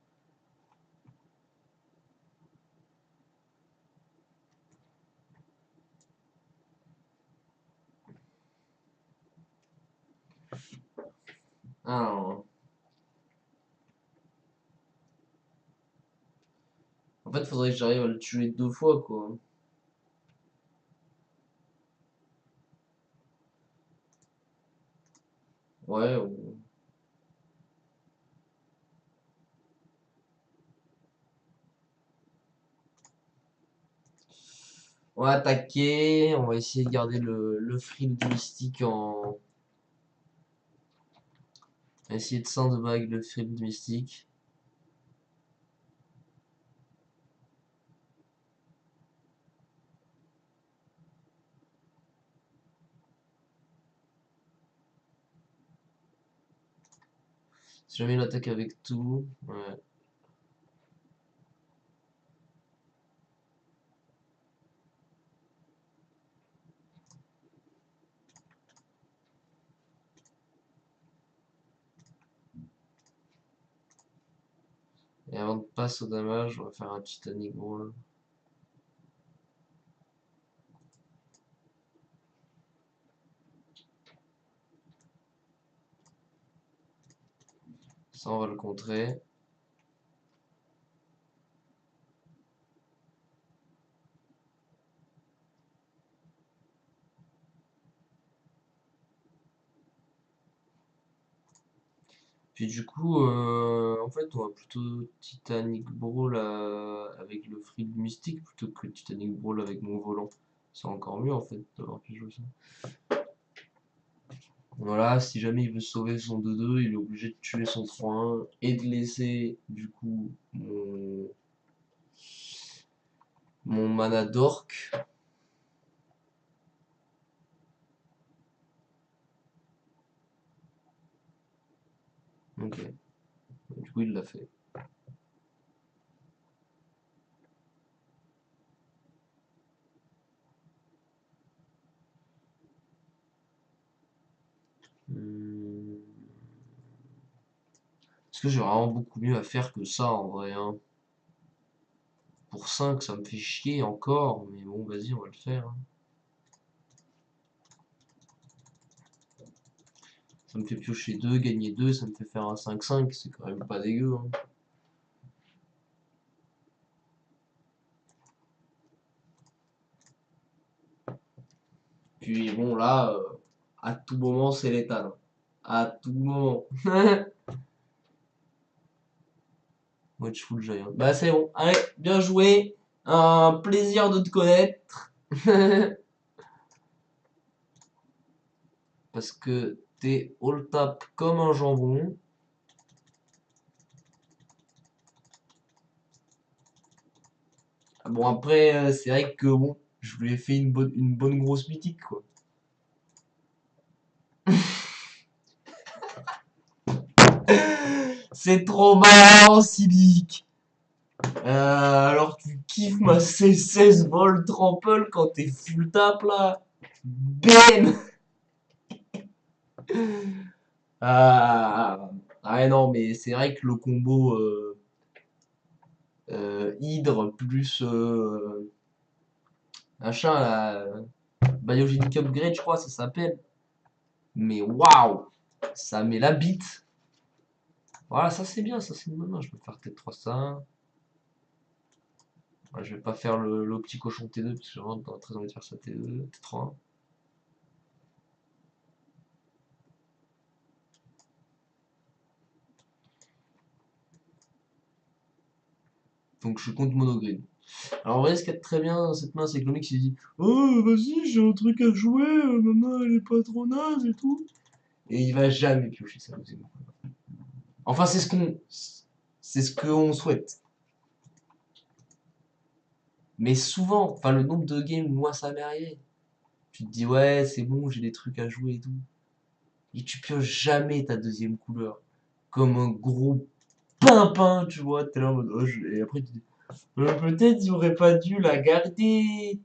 Alors, en fait, faudrait que j'arrive à le tuer 2 fois, quoi. Ouais, on va attaquer. On va essayer de garder le frill du mystique en. On va essayer de sandbag le frill du mystique. Si jamais il attaque avec tout. Ouais. Et avant de passer au damage, on va faire un Titanic Brawl. Ça, on va le contrer. Puis du coup, en fait, on va plutôt Titanic Brawl avec le frill mystique plutôt que Titanic Brawl avec mon volant. C'est encore mieux en fait d'avoir pu jouer ça. Voilà, si jamais il veut sauver son 2-2, il est obligé de tuer son 3-1 et de laisser du coup mon mana d'orc. Ok, du coup il l'a fait. Hmm. Parce que j'ai vraiment beaucoup mieux à faire que ça en vrai, hein. Pour 5, ça me fait chier encore, mais bon, vas-y, on va le faire, hein. Ça me fait piocher 2, gagner 2, ça me fait faire un 5-5, c'est quand même pas dégueu, hein. Puis bon, là, à tout moment, c'est létal, hein. À tout moment. Watchful Giant. Bah, c'est bon. Allez, bien joué. Un plaisir de te connaître. Parce que t'es all tap comme un jambon. Ah bon, après, c'est vrai que bon, je lui ai fait une bonne grosse mythique, quoi. C'est trop marrant, Silic. Alors tu kiffes ma C16 vol trample quand t'es full tap là. BM. Ah, ouais, non, mais c'est vrai que le combo Hydre plus machin, là, Biogenic Upgrade, je crois, ça s'appelle. Mais waouh! Ça met la bite. Voilà, ça c'est bien, ça c'est une bonne main. Je peux faire T3 ça. Ouais, je vais pas faire le petit cochon T2 parce que j'ai vraiment très envie de faire ça T2, T3. Donc je compte monogreen. Alors en vrai, ce qu'il y a de très bien dans cette main, c'est que le mec s'est dit: oh, vas-y, j'ai un truc à jouer, ma main elle est pas trop naze et tout. Et il va jamais piocher ça, vous savez. Enfin, c'est ce qu'on souhaite. Mais souvent, enfin, le nombre de games où moi ça m'est arrivé, tu te dis: ouais, c'est bon, j'ai des trucs à jouer et tout. Et tu pioches jamais ta deuxième couleur. Comme un gros. pimpin, tu vois, t'es là en mode, oh, et après tu dis, peut-être j'aurais pas dû la garder.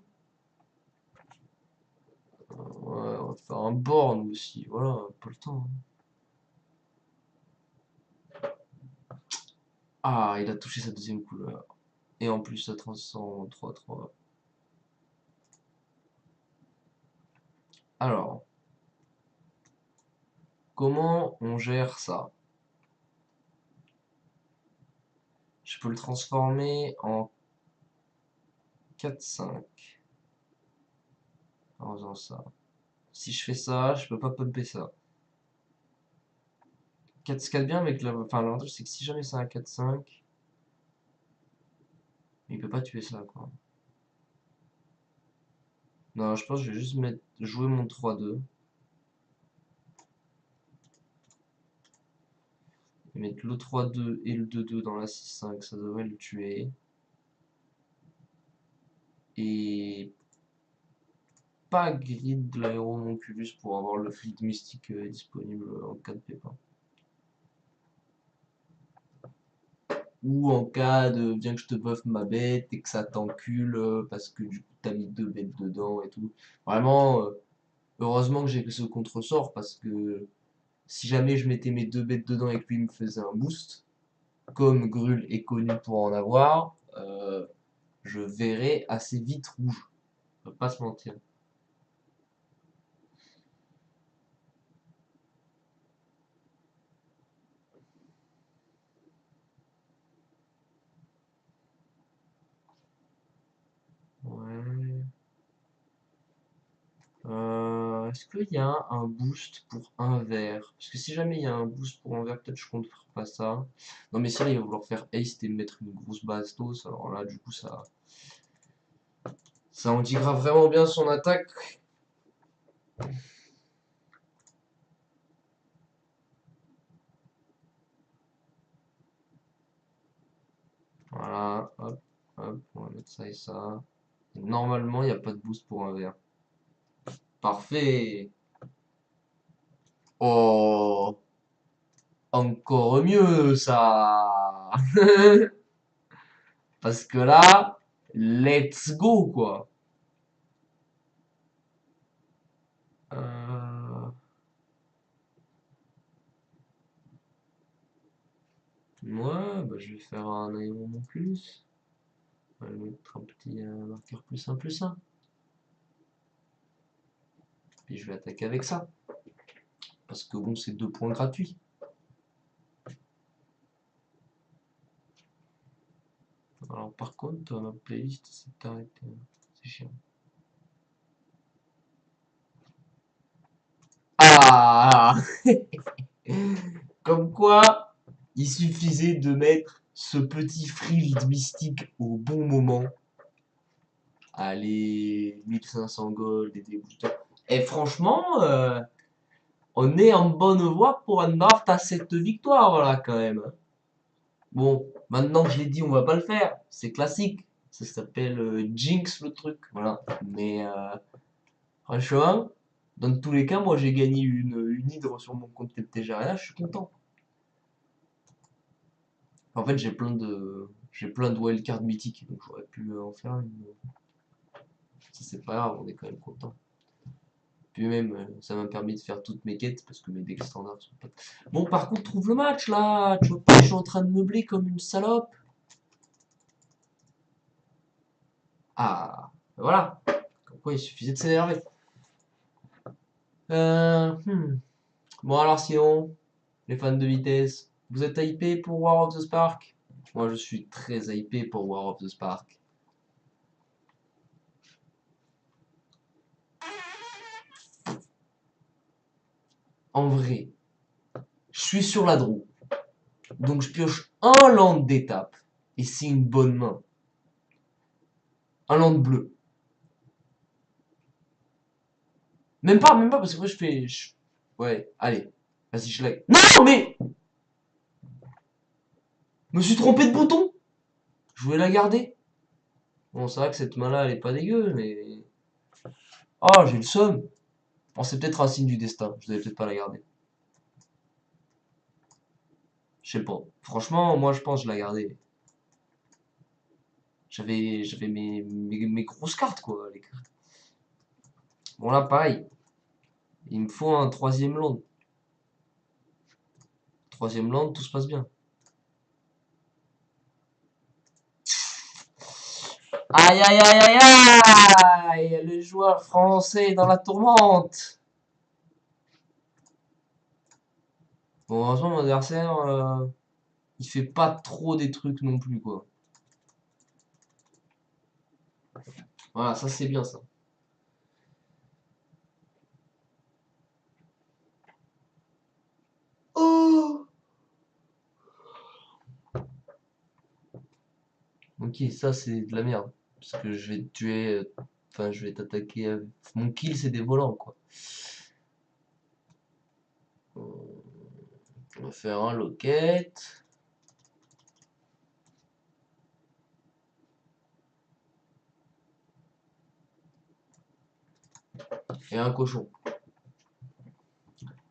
Ouais, on va faire un borne aussi, voilà, pas le temps. Ah, il a touché sa deuxième couleur. Et en plus, ça transforme en 3-3. Alors, comment on gère ça? Je peux le transformer en 4-5 en faisant ça. Si je fais ça, je peux pas pumper ça. 4-4 bien, mais enfin, l'avantage c'est que si jamais c'est un 4-5, il peut pas tuer ça, quoi. Non, je pense que je vais juste jouer mon 3-2. Et mettre le 3-2 et le 2-2 dans la 6-5, ça devrait le tuer. Et pas grid de l'aérononculus pour avoir le fluide mystique disponible en cas de pépin. Ou en cas de viens que je te buff ma bête et que ça t'encule parce que du coup t'as mis deux bêtes dedans et tout. Vraiment, heureusement que j'ai ce contresort parce que si jamais je mettais mes deux bêtes dedans et que lui me faisait un boost, comme Grul est connu pour en avoir, je verrais assez vite rouge. On va pas se mentir. Ouais. Est-ce qu'il y a un boost pour un verre? Parce que si jamais il y a un boost pour un verre, peut-être je compte faire pas ça. Non mais si là il va vouloir faire haste et me mettre une grosse bastos, alors là du coup ça indiquera vraiment bien son attaque. Voilà, hop, hop, on va mettre ça et ça. Et normalement il n'y a pas de boost pour un verre. Parfait! Oh! Encore mieux ça! Parce que là, let's go quoi! Euh, Ouais, bah, je vais faire un Aérononculus. On va lui mettre un petit marqueur plus un. Puis je vais attaquer avec ça. Parce que bon, c'est 2 points gratuits. Alors par contre, ma playlist s'est arrêtée. C'est chiant. Ah! Comme quoi, il suffisait de mettre ce petit field mystique au bon moment. Allez, 1500 gold et des boosters. Et franchement, on est en bonne voie pour un draft à cette victoire là quand même. Bon, maintenant que je l'ai dit, on va pas le faire. C'est classique. Ça s'appelle Jinx le truc. Voilà. Mais franchement, dans tous les cas, moi j'ai gagné une hydre sur mon compte TTGRA, je suis content. En fait, j'ai plein de wildcards mythiques, donc j'aurais pu en faire une. Ça c'est pas grave, on est quand même content. Puis même, ça m'a permis de faire toutes mes quêtes parce que mes decks standards sont pas. Bon, par contre, trouve le match là. Tu vois pas, je suis en train de meubler comme une salope. Ah, voilà. Comme quoi, il suffisait de s'énerver. Hmm. Bon, alors sinon, les fans de vitesse, vous êtes hypés pour War of the Spark? Moi, je suis très hypé pour War of the Spark. En vrai, je suis sur la draw. Donc, je pioche un land d'étape. Et c'est une bonne main. Un land bleu. Même pas, parce que moi, je fais. Ouais, allez. Vas-y, je l'ai. Non, mais je me suis trompé de bouton. Je voulais la garder. Bon, c'est vrai que cette main-là, elle est pas dégueu, mais. Ah, j'ai le seum. Bon, c'est peut-être un signe du destin. Je devais peut-être pas la garder. Je sais pas. Franchement, moi je pense que je la gardais. J'avais mes grosses cartes quoi. Les cartes. Bon là pareil. Il me faut un troisième land. Troisième land, tout se passe bien. Aïe aïe aïe aïe aïe! Le joueur français dans la tourmente. Bon, heureusement mon adversaire, il fait pas trop des trucs non plus quoi. Voilà, ça c'est bien ça. Oh! Ok, ça c'est de la merde. Parce que je vais te tuer. Enfin, je vais t'attaquer. Mon kill c'est des volants quoi. On va faire un locket. Et un cochon.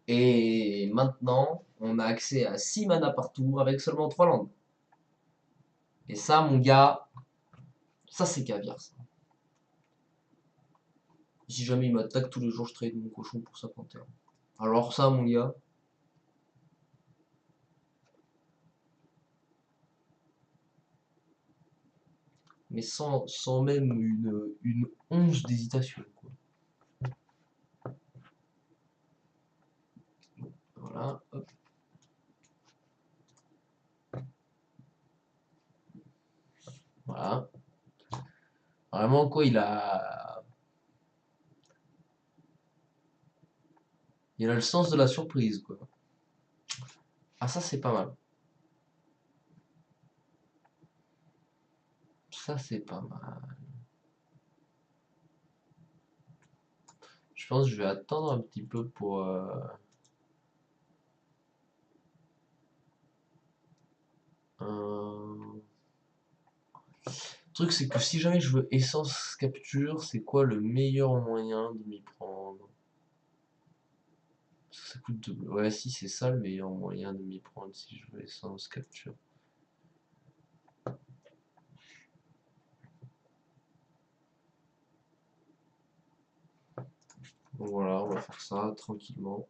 Et maintenant, on a accès à 6 mana par tour avec seulement 3 landes. Et ça, mon gars, ça c'est caviar ça. Si jamais il m'attaque tous les jours, je trade mon cochon pour sa panthère. Alors ça, mon gars, mais sans même une once d'hésitation, quoi. Voilà, hop. Voilà. Vraiment, quoi, il a le sens de la surprise, quoi. Ah, ça, c'est pas mal. Ça, c'est pas mal. Je pense que je vais attendre un petit peu pour... un... Le truc, c'est que si jamais je veux essence capture, c'est quoi le meilleur moyen de m'y prendre? Ça coûte double. Ouais, si, c'est ça le meilleur moyen de m'y prendre si je veux essence capture. Donc voilà, on va faire ça tranquillement.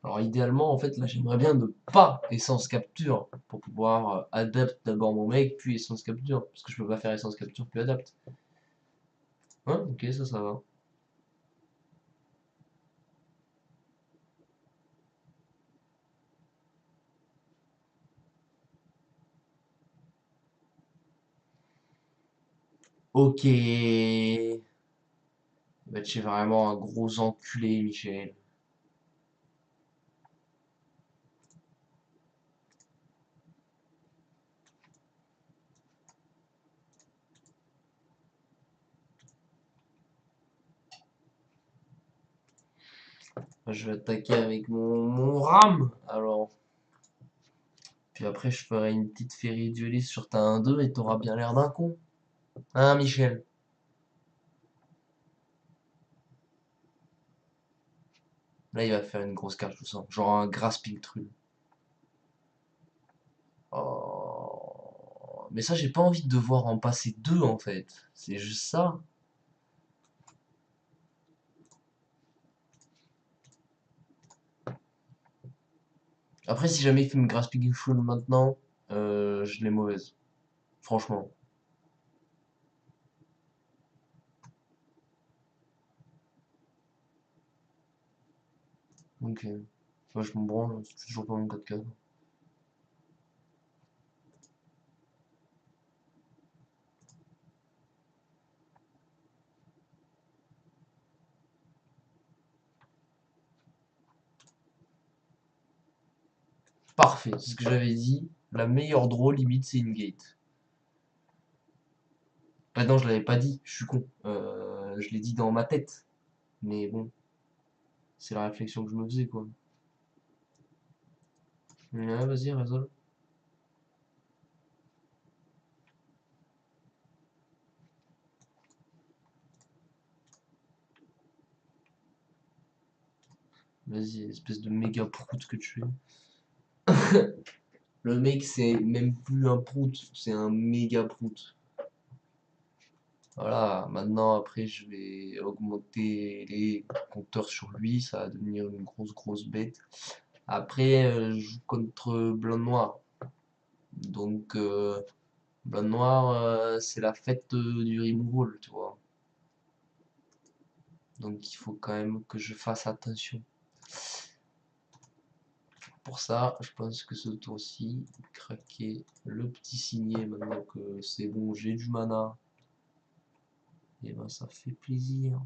Alors idéalement, en fait, là, j'aimerais bien ne pas essence capture pour pouvoir adapt d'abord mon mec, puis essence capture. Parce que je peux pas faire essence capture puis adapt. Hein? Ok, ça va. Ok. Bah, tu es vraiment un gros enculé, Michel. Moi, je vais attaquer avec mon ram. Alors. Puis après, je ferai une petite féerie dueliste sur ta 1-2 et t'auras bien l'air d'un con. Hein, Michel? Là, il va faire une grosse carte, je sens. Genre un grasping truc. Oh. Mais ça, j'ai pas envie de devoir en passer deux en fait. C'est juste ça. Après, si jamais il fait une grasping full maintenant, je l'ai mauvaise. Franchement. Ok. Moi, je me branle, c'est toujours pas mon 4K. Parfait, c'est ce que j'avais dit. La meilleure draw limite, c'est une gate. Ah non, je l'avais pas dit, je suis con. Je l'ai dit dans ma tête. Mais bon, c'est la réflexion que je me faisais, quoi. Ouais, vas-y, résole. Vas-y, espèce de méga prout que tu es. Le mec, c'est même plus un prout, c'est un méga prout. Voilà, maintenant, après, je vais augmenter les compteurs sur lui, ça va devenir une grosse bête. Après, je joue contre blanc-noir. Donc, blanc-noir, c'est la fête du removal, tu vois. Donc, il faut quand même que je fasse attention. Pour ça, je pense que ce tour-ci, craquer le petit signet maintenant que c'est bon, j'ai du mana. Et ben, ça fait plaisir.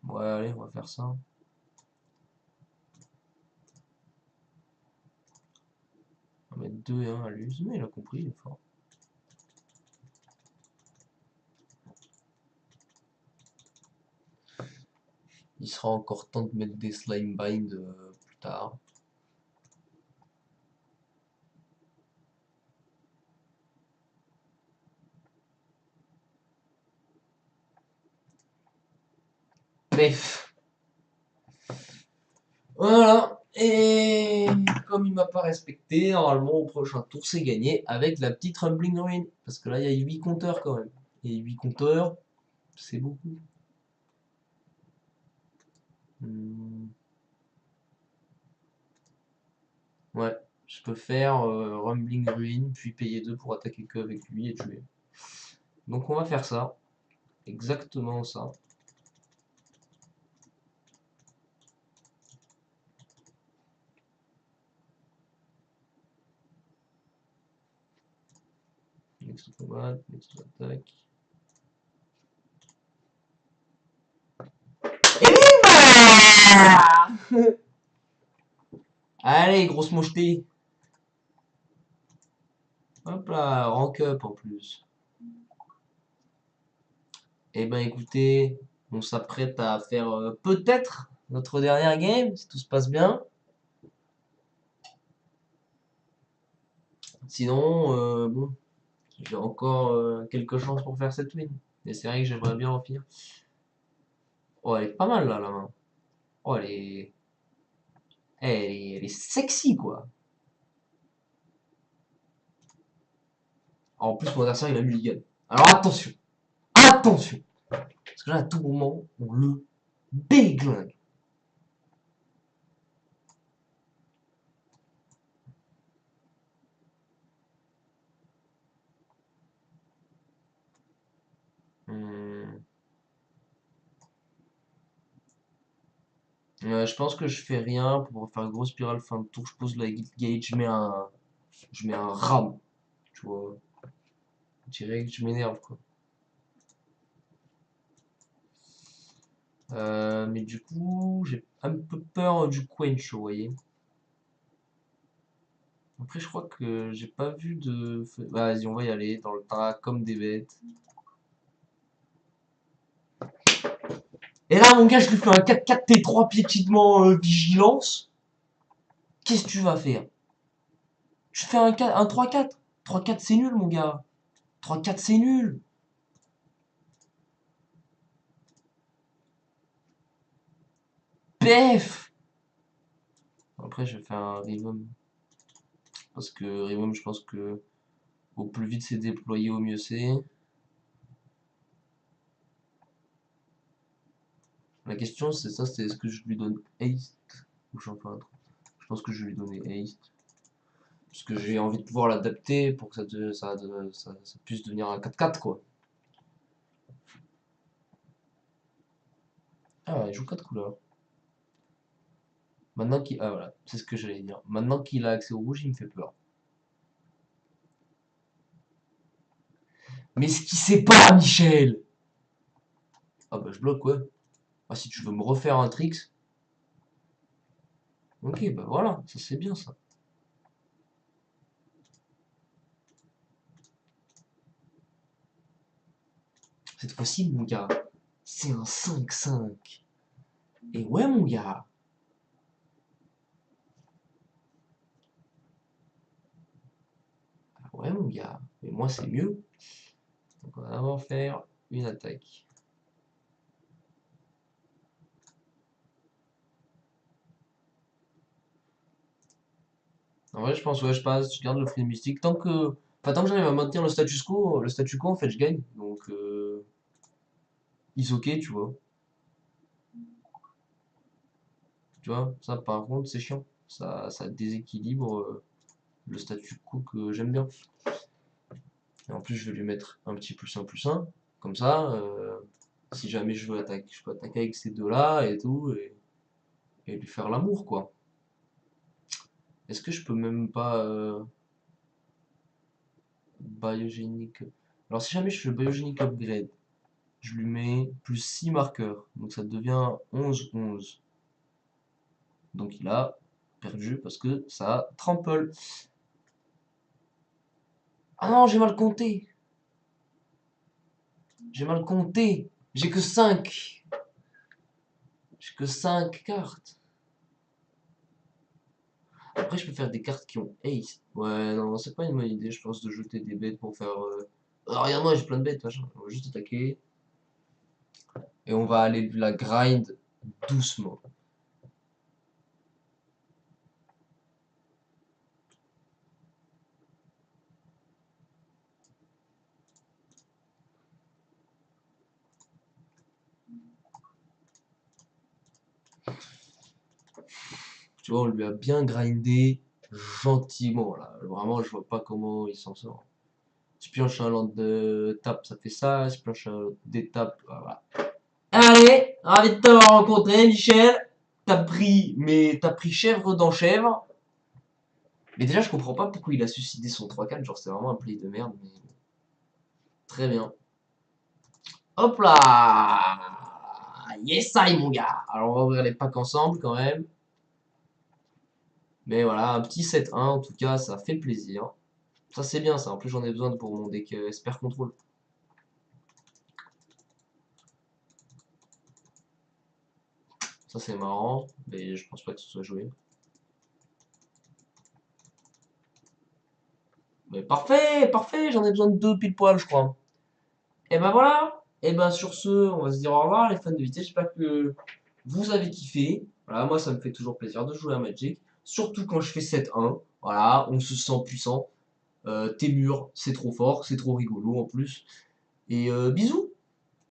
Ouais, allez, on va faire ça. On va mettre 2 et 1 à l'use, mais il a compris, il est fort. Il sera encore temps de mettre des slime bind plus tard. Bref. Voilà. Et comme il m'a pas respecté, normalement au prochain tour c'est gagné avec la petite Rumbling Ruin. Parce que là il y a 8 compteurs quand même. Et 8 compteurs, c'est beaucoup. Hmm. Ouais, je peux faire Rumbling Ruin, puis payer 2 pour attaquer que avec lui et tuer. Donc on va faire ça. Exactement ça. Next combat, next attack. Allez, grosse mocheté. Hop là, rank up en plus. Eh ben écoutez, on s'apprête à faire peut-être notre dernière game, si tout se passe bien. Sinon, bon, j'ai encore quelques chances pour faire cette win. Mais c'est vrai que j'aimerais bien en finir. Oh, elle est pas mal là, la main. Oh, elle est sexy quoi. En plus, mon adversaire il a mulligan. Alors attention, attention. Parce que là, à tout moment, on le déglingue. Hmm. Je pense que je fais rien pour faire grosse spirale fin de tour. Je pose la guild gate, je mets un ram. Tu vois, je dirais que je m'énerve quoi. Mais du coup, j'ai un peu peur du quench, vous voyez. Après, je crois que j'ai pas vu de. Vas-y, on va y aller dans le tas comme des bêtes. Et là, mon gars, je lui fais un 4-4 T3 piétinement vigilance. Qu'est-ce que tu vas faire? Je fais un 3-4. 3-4, c'est nul, mon gars. 3-4, c'est nul. PF. Après, je vais faire un Rhythm. Parce que Rhythm, je pense que au plus vite c'est déployé, au mieux c'est. La question, c'est ça, c'est est-ce que je lui donne haste ou j'en fais un truc. Je pense que je vais lui donner haste. Parce que j'ai envie de pouvoir l'adapter pour que ça puisse devenir un 4-4 quoi. Ah, il joue 4 couleurs. Maintenant qu'il. Ah voilà, c'est ce que j'allais dire. Maintenant qu'il a accès au rouge, il me fait peur. Mais ce qui sait pas, Michel! Ah bah je bloque, ouais. Ah, si tu veux me refaire un tricks. Ok, bah voilà, ça c'est bien ça. Cette fois-ci, mon gars, c'est un 5-5. Et ouais, mon gars. Ah ouais, mon gars. Mais moi, c'est mieux. Donc, on va d'abord faire une attaque. En vrai, je pense, ouais, je passe, je garde le fruit mystique. Tant que j'arrive à maintenir le statu quo, en fait, je gagne. Donc, is ok, tu vois. Tu vois, ça, par contre, c'est chiant. Ça déséquilibre le statu quo que j'aime bien. Et en plus, je vais lui mettre un petit plus un. Comme ça, si jamais je veux attaquer, je peux attaquer avec ces deux-là et tout, et lui faire l'amour, quoi. Est-ce que je peux même pas biogénique. Alors, si jamais je fais le biogénique upgrade, je lui mets plus 6 marqueurs. Donc, ça devient 11-11. Donc, il a perdu parce que ça trample. Ah non, j'ai mal compté. J'ai mal compté. J'ai que 5. J'ai que 5 cartes. Après, je peux faire des cartes qui ont Ace. Ouais, non, c'est pas une bonne idée, je pense, de jeter des bêtes pour faire. Ah, regarde-moi, j'ai plein de bêtes, machin. On va juste attaquer. Et on va aller la grind doucement. Tu vois, on lui a bien grindé gentiment, là. Vraiment, je vois pas comment il s'en sort. Si pioche un land de tape, ça fait ça. Si pioche un des tapes, voilà. Allez, ravi de t'avoir rencontré, Michel. T'as pris chèvre dans chèvre. Mais déjà, je comprends pas pourquoi il a suicidé son 3-4. Genre, c'est vraiment un play de merde. Mais très bien. Hop là. Yes, I, mon gars. Alors, on va ouvrir les packs ensemble quand même. Mais voilà, un petit 7-1 en tout cas, ça fait plaisir. Ça, c'est bien ça. En plus, j'en ai besoin pour mon deck Esper Control. Ça, c'est marrant. Mais je pense pas que ce soit joué. Mais parfait, parfait. J'en ai besoin de deux pile poil, je crois. Et ben voilà. Et ben sur ce, on va se dire au revoir les fans de vitesse. J'espère que vous avez kiffé. Voilà, moi ça me fait toujours plaisir de jouer à Magic. Surtout quand je fais 7-1. Voilà, on se sent puissant. T'es mûr, c'est trop fort, c'est trop rigolo en plus. Et bisous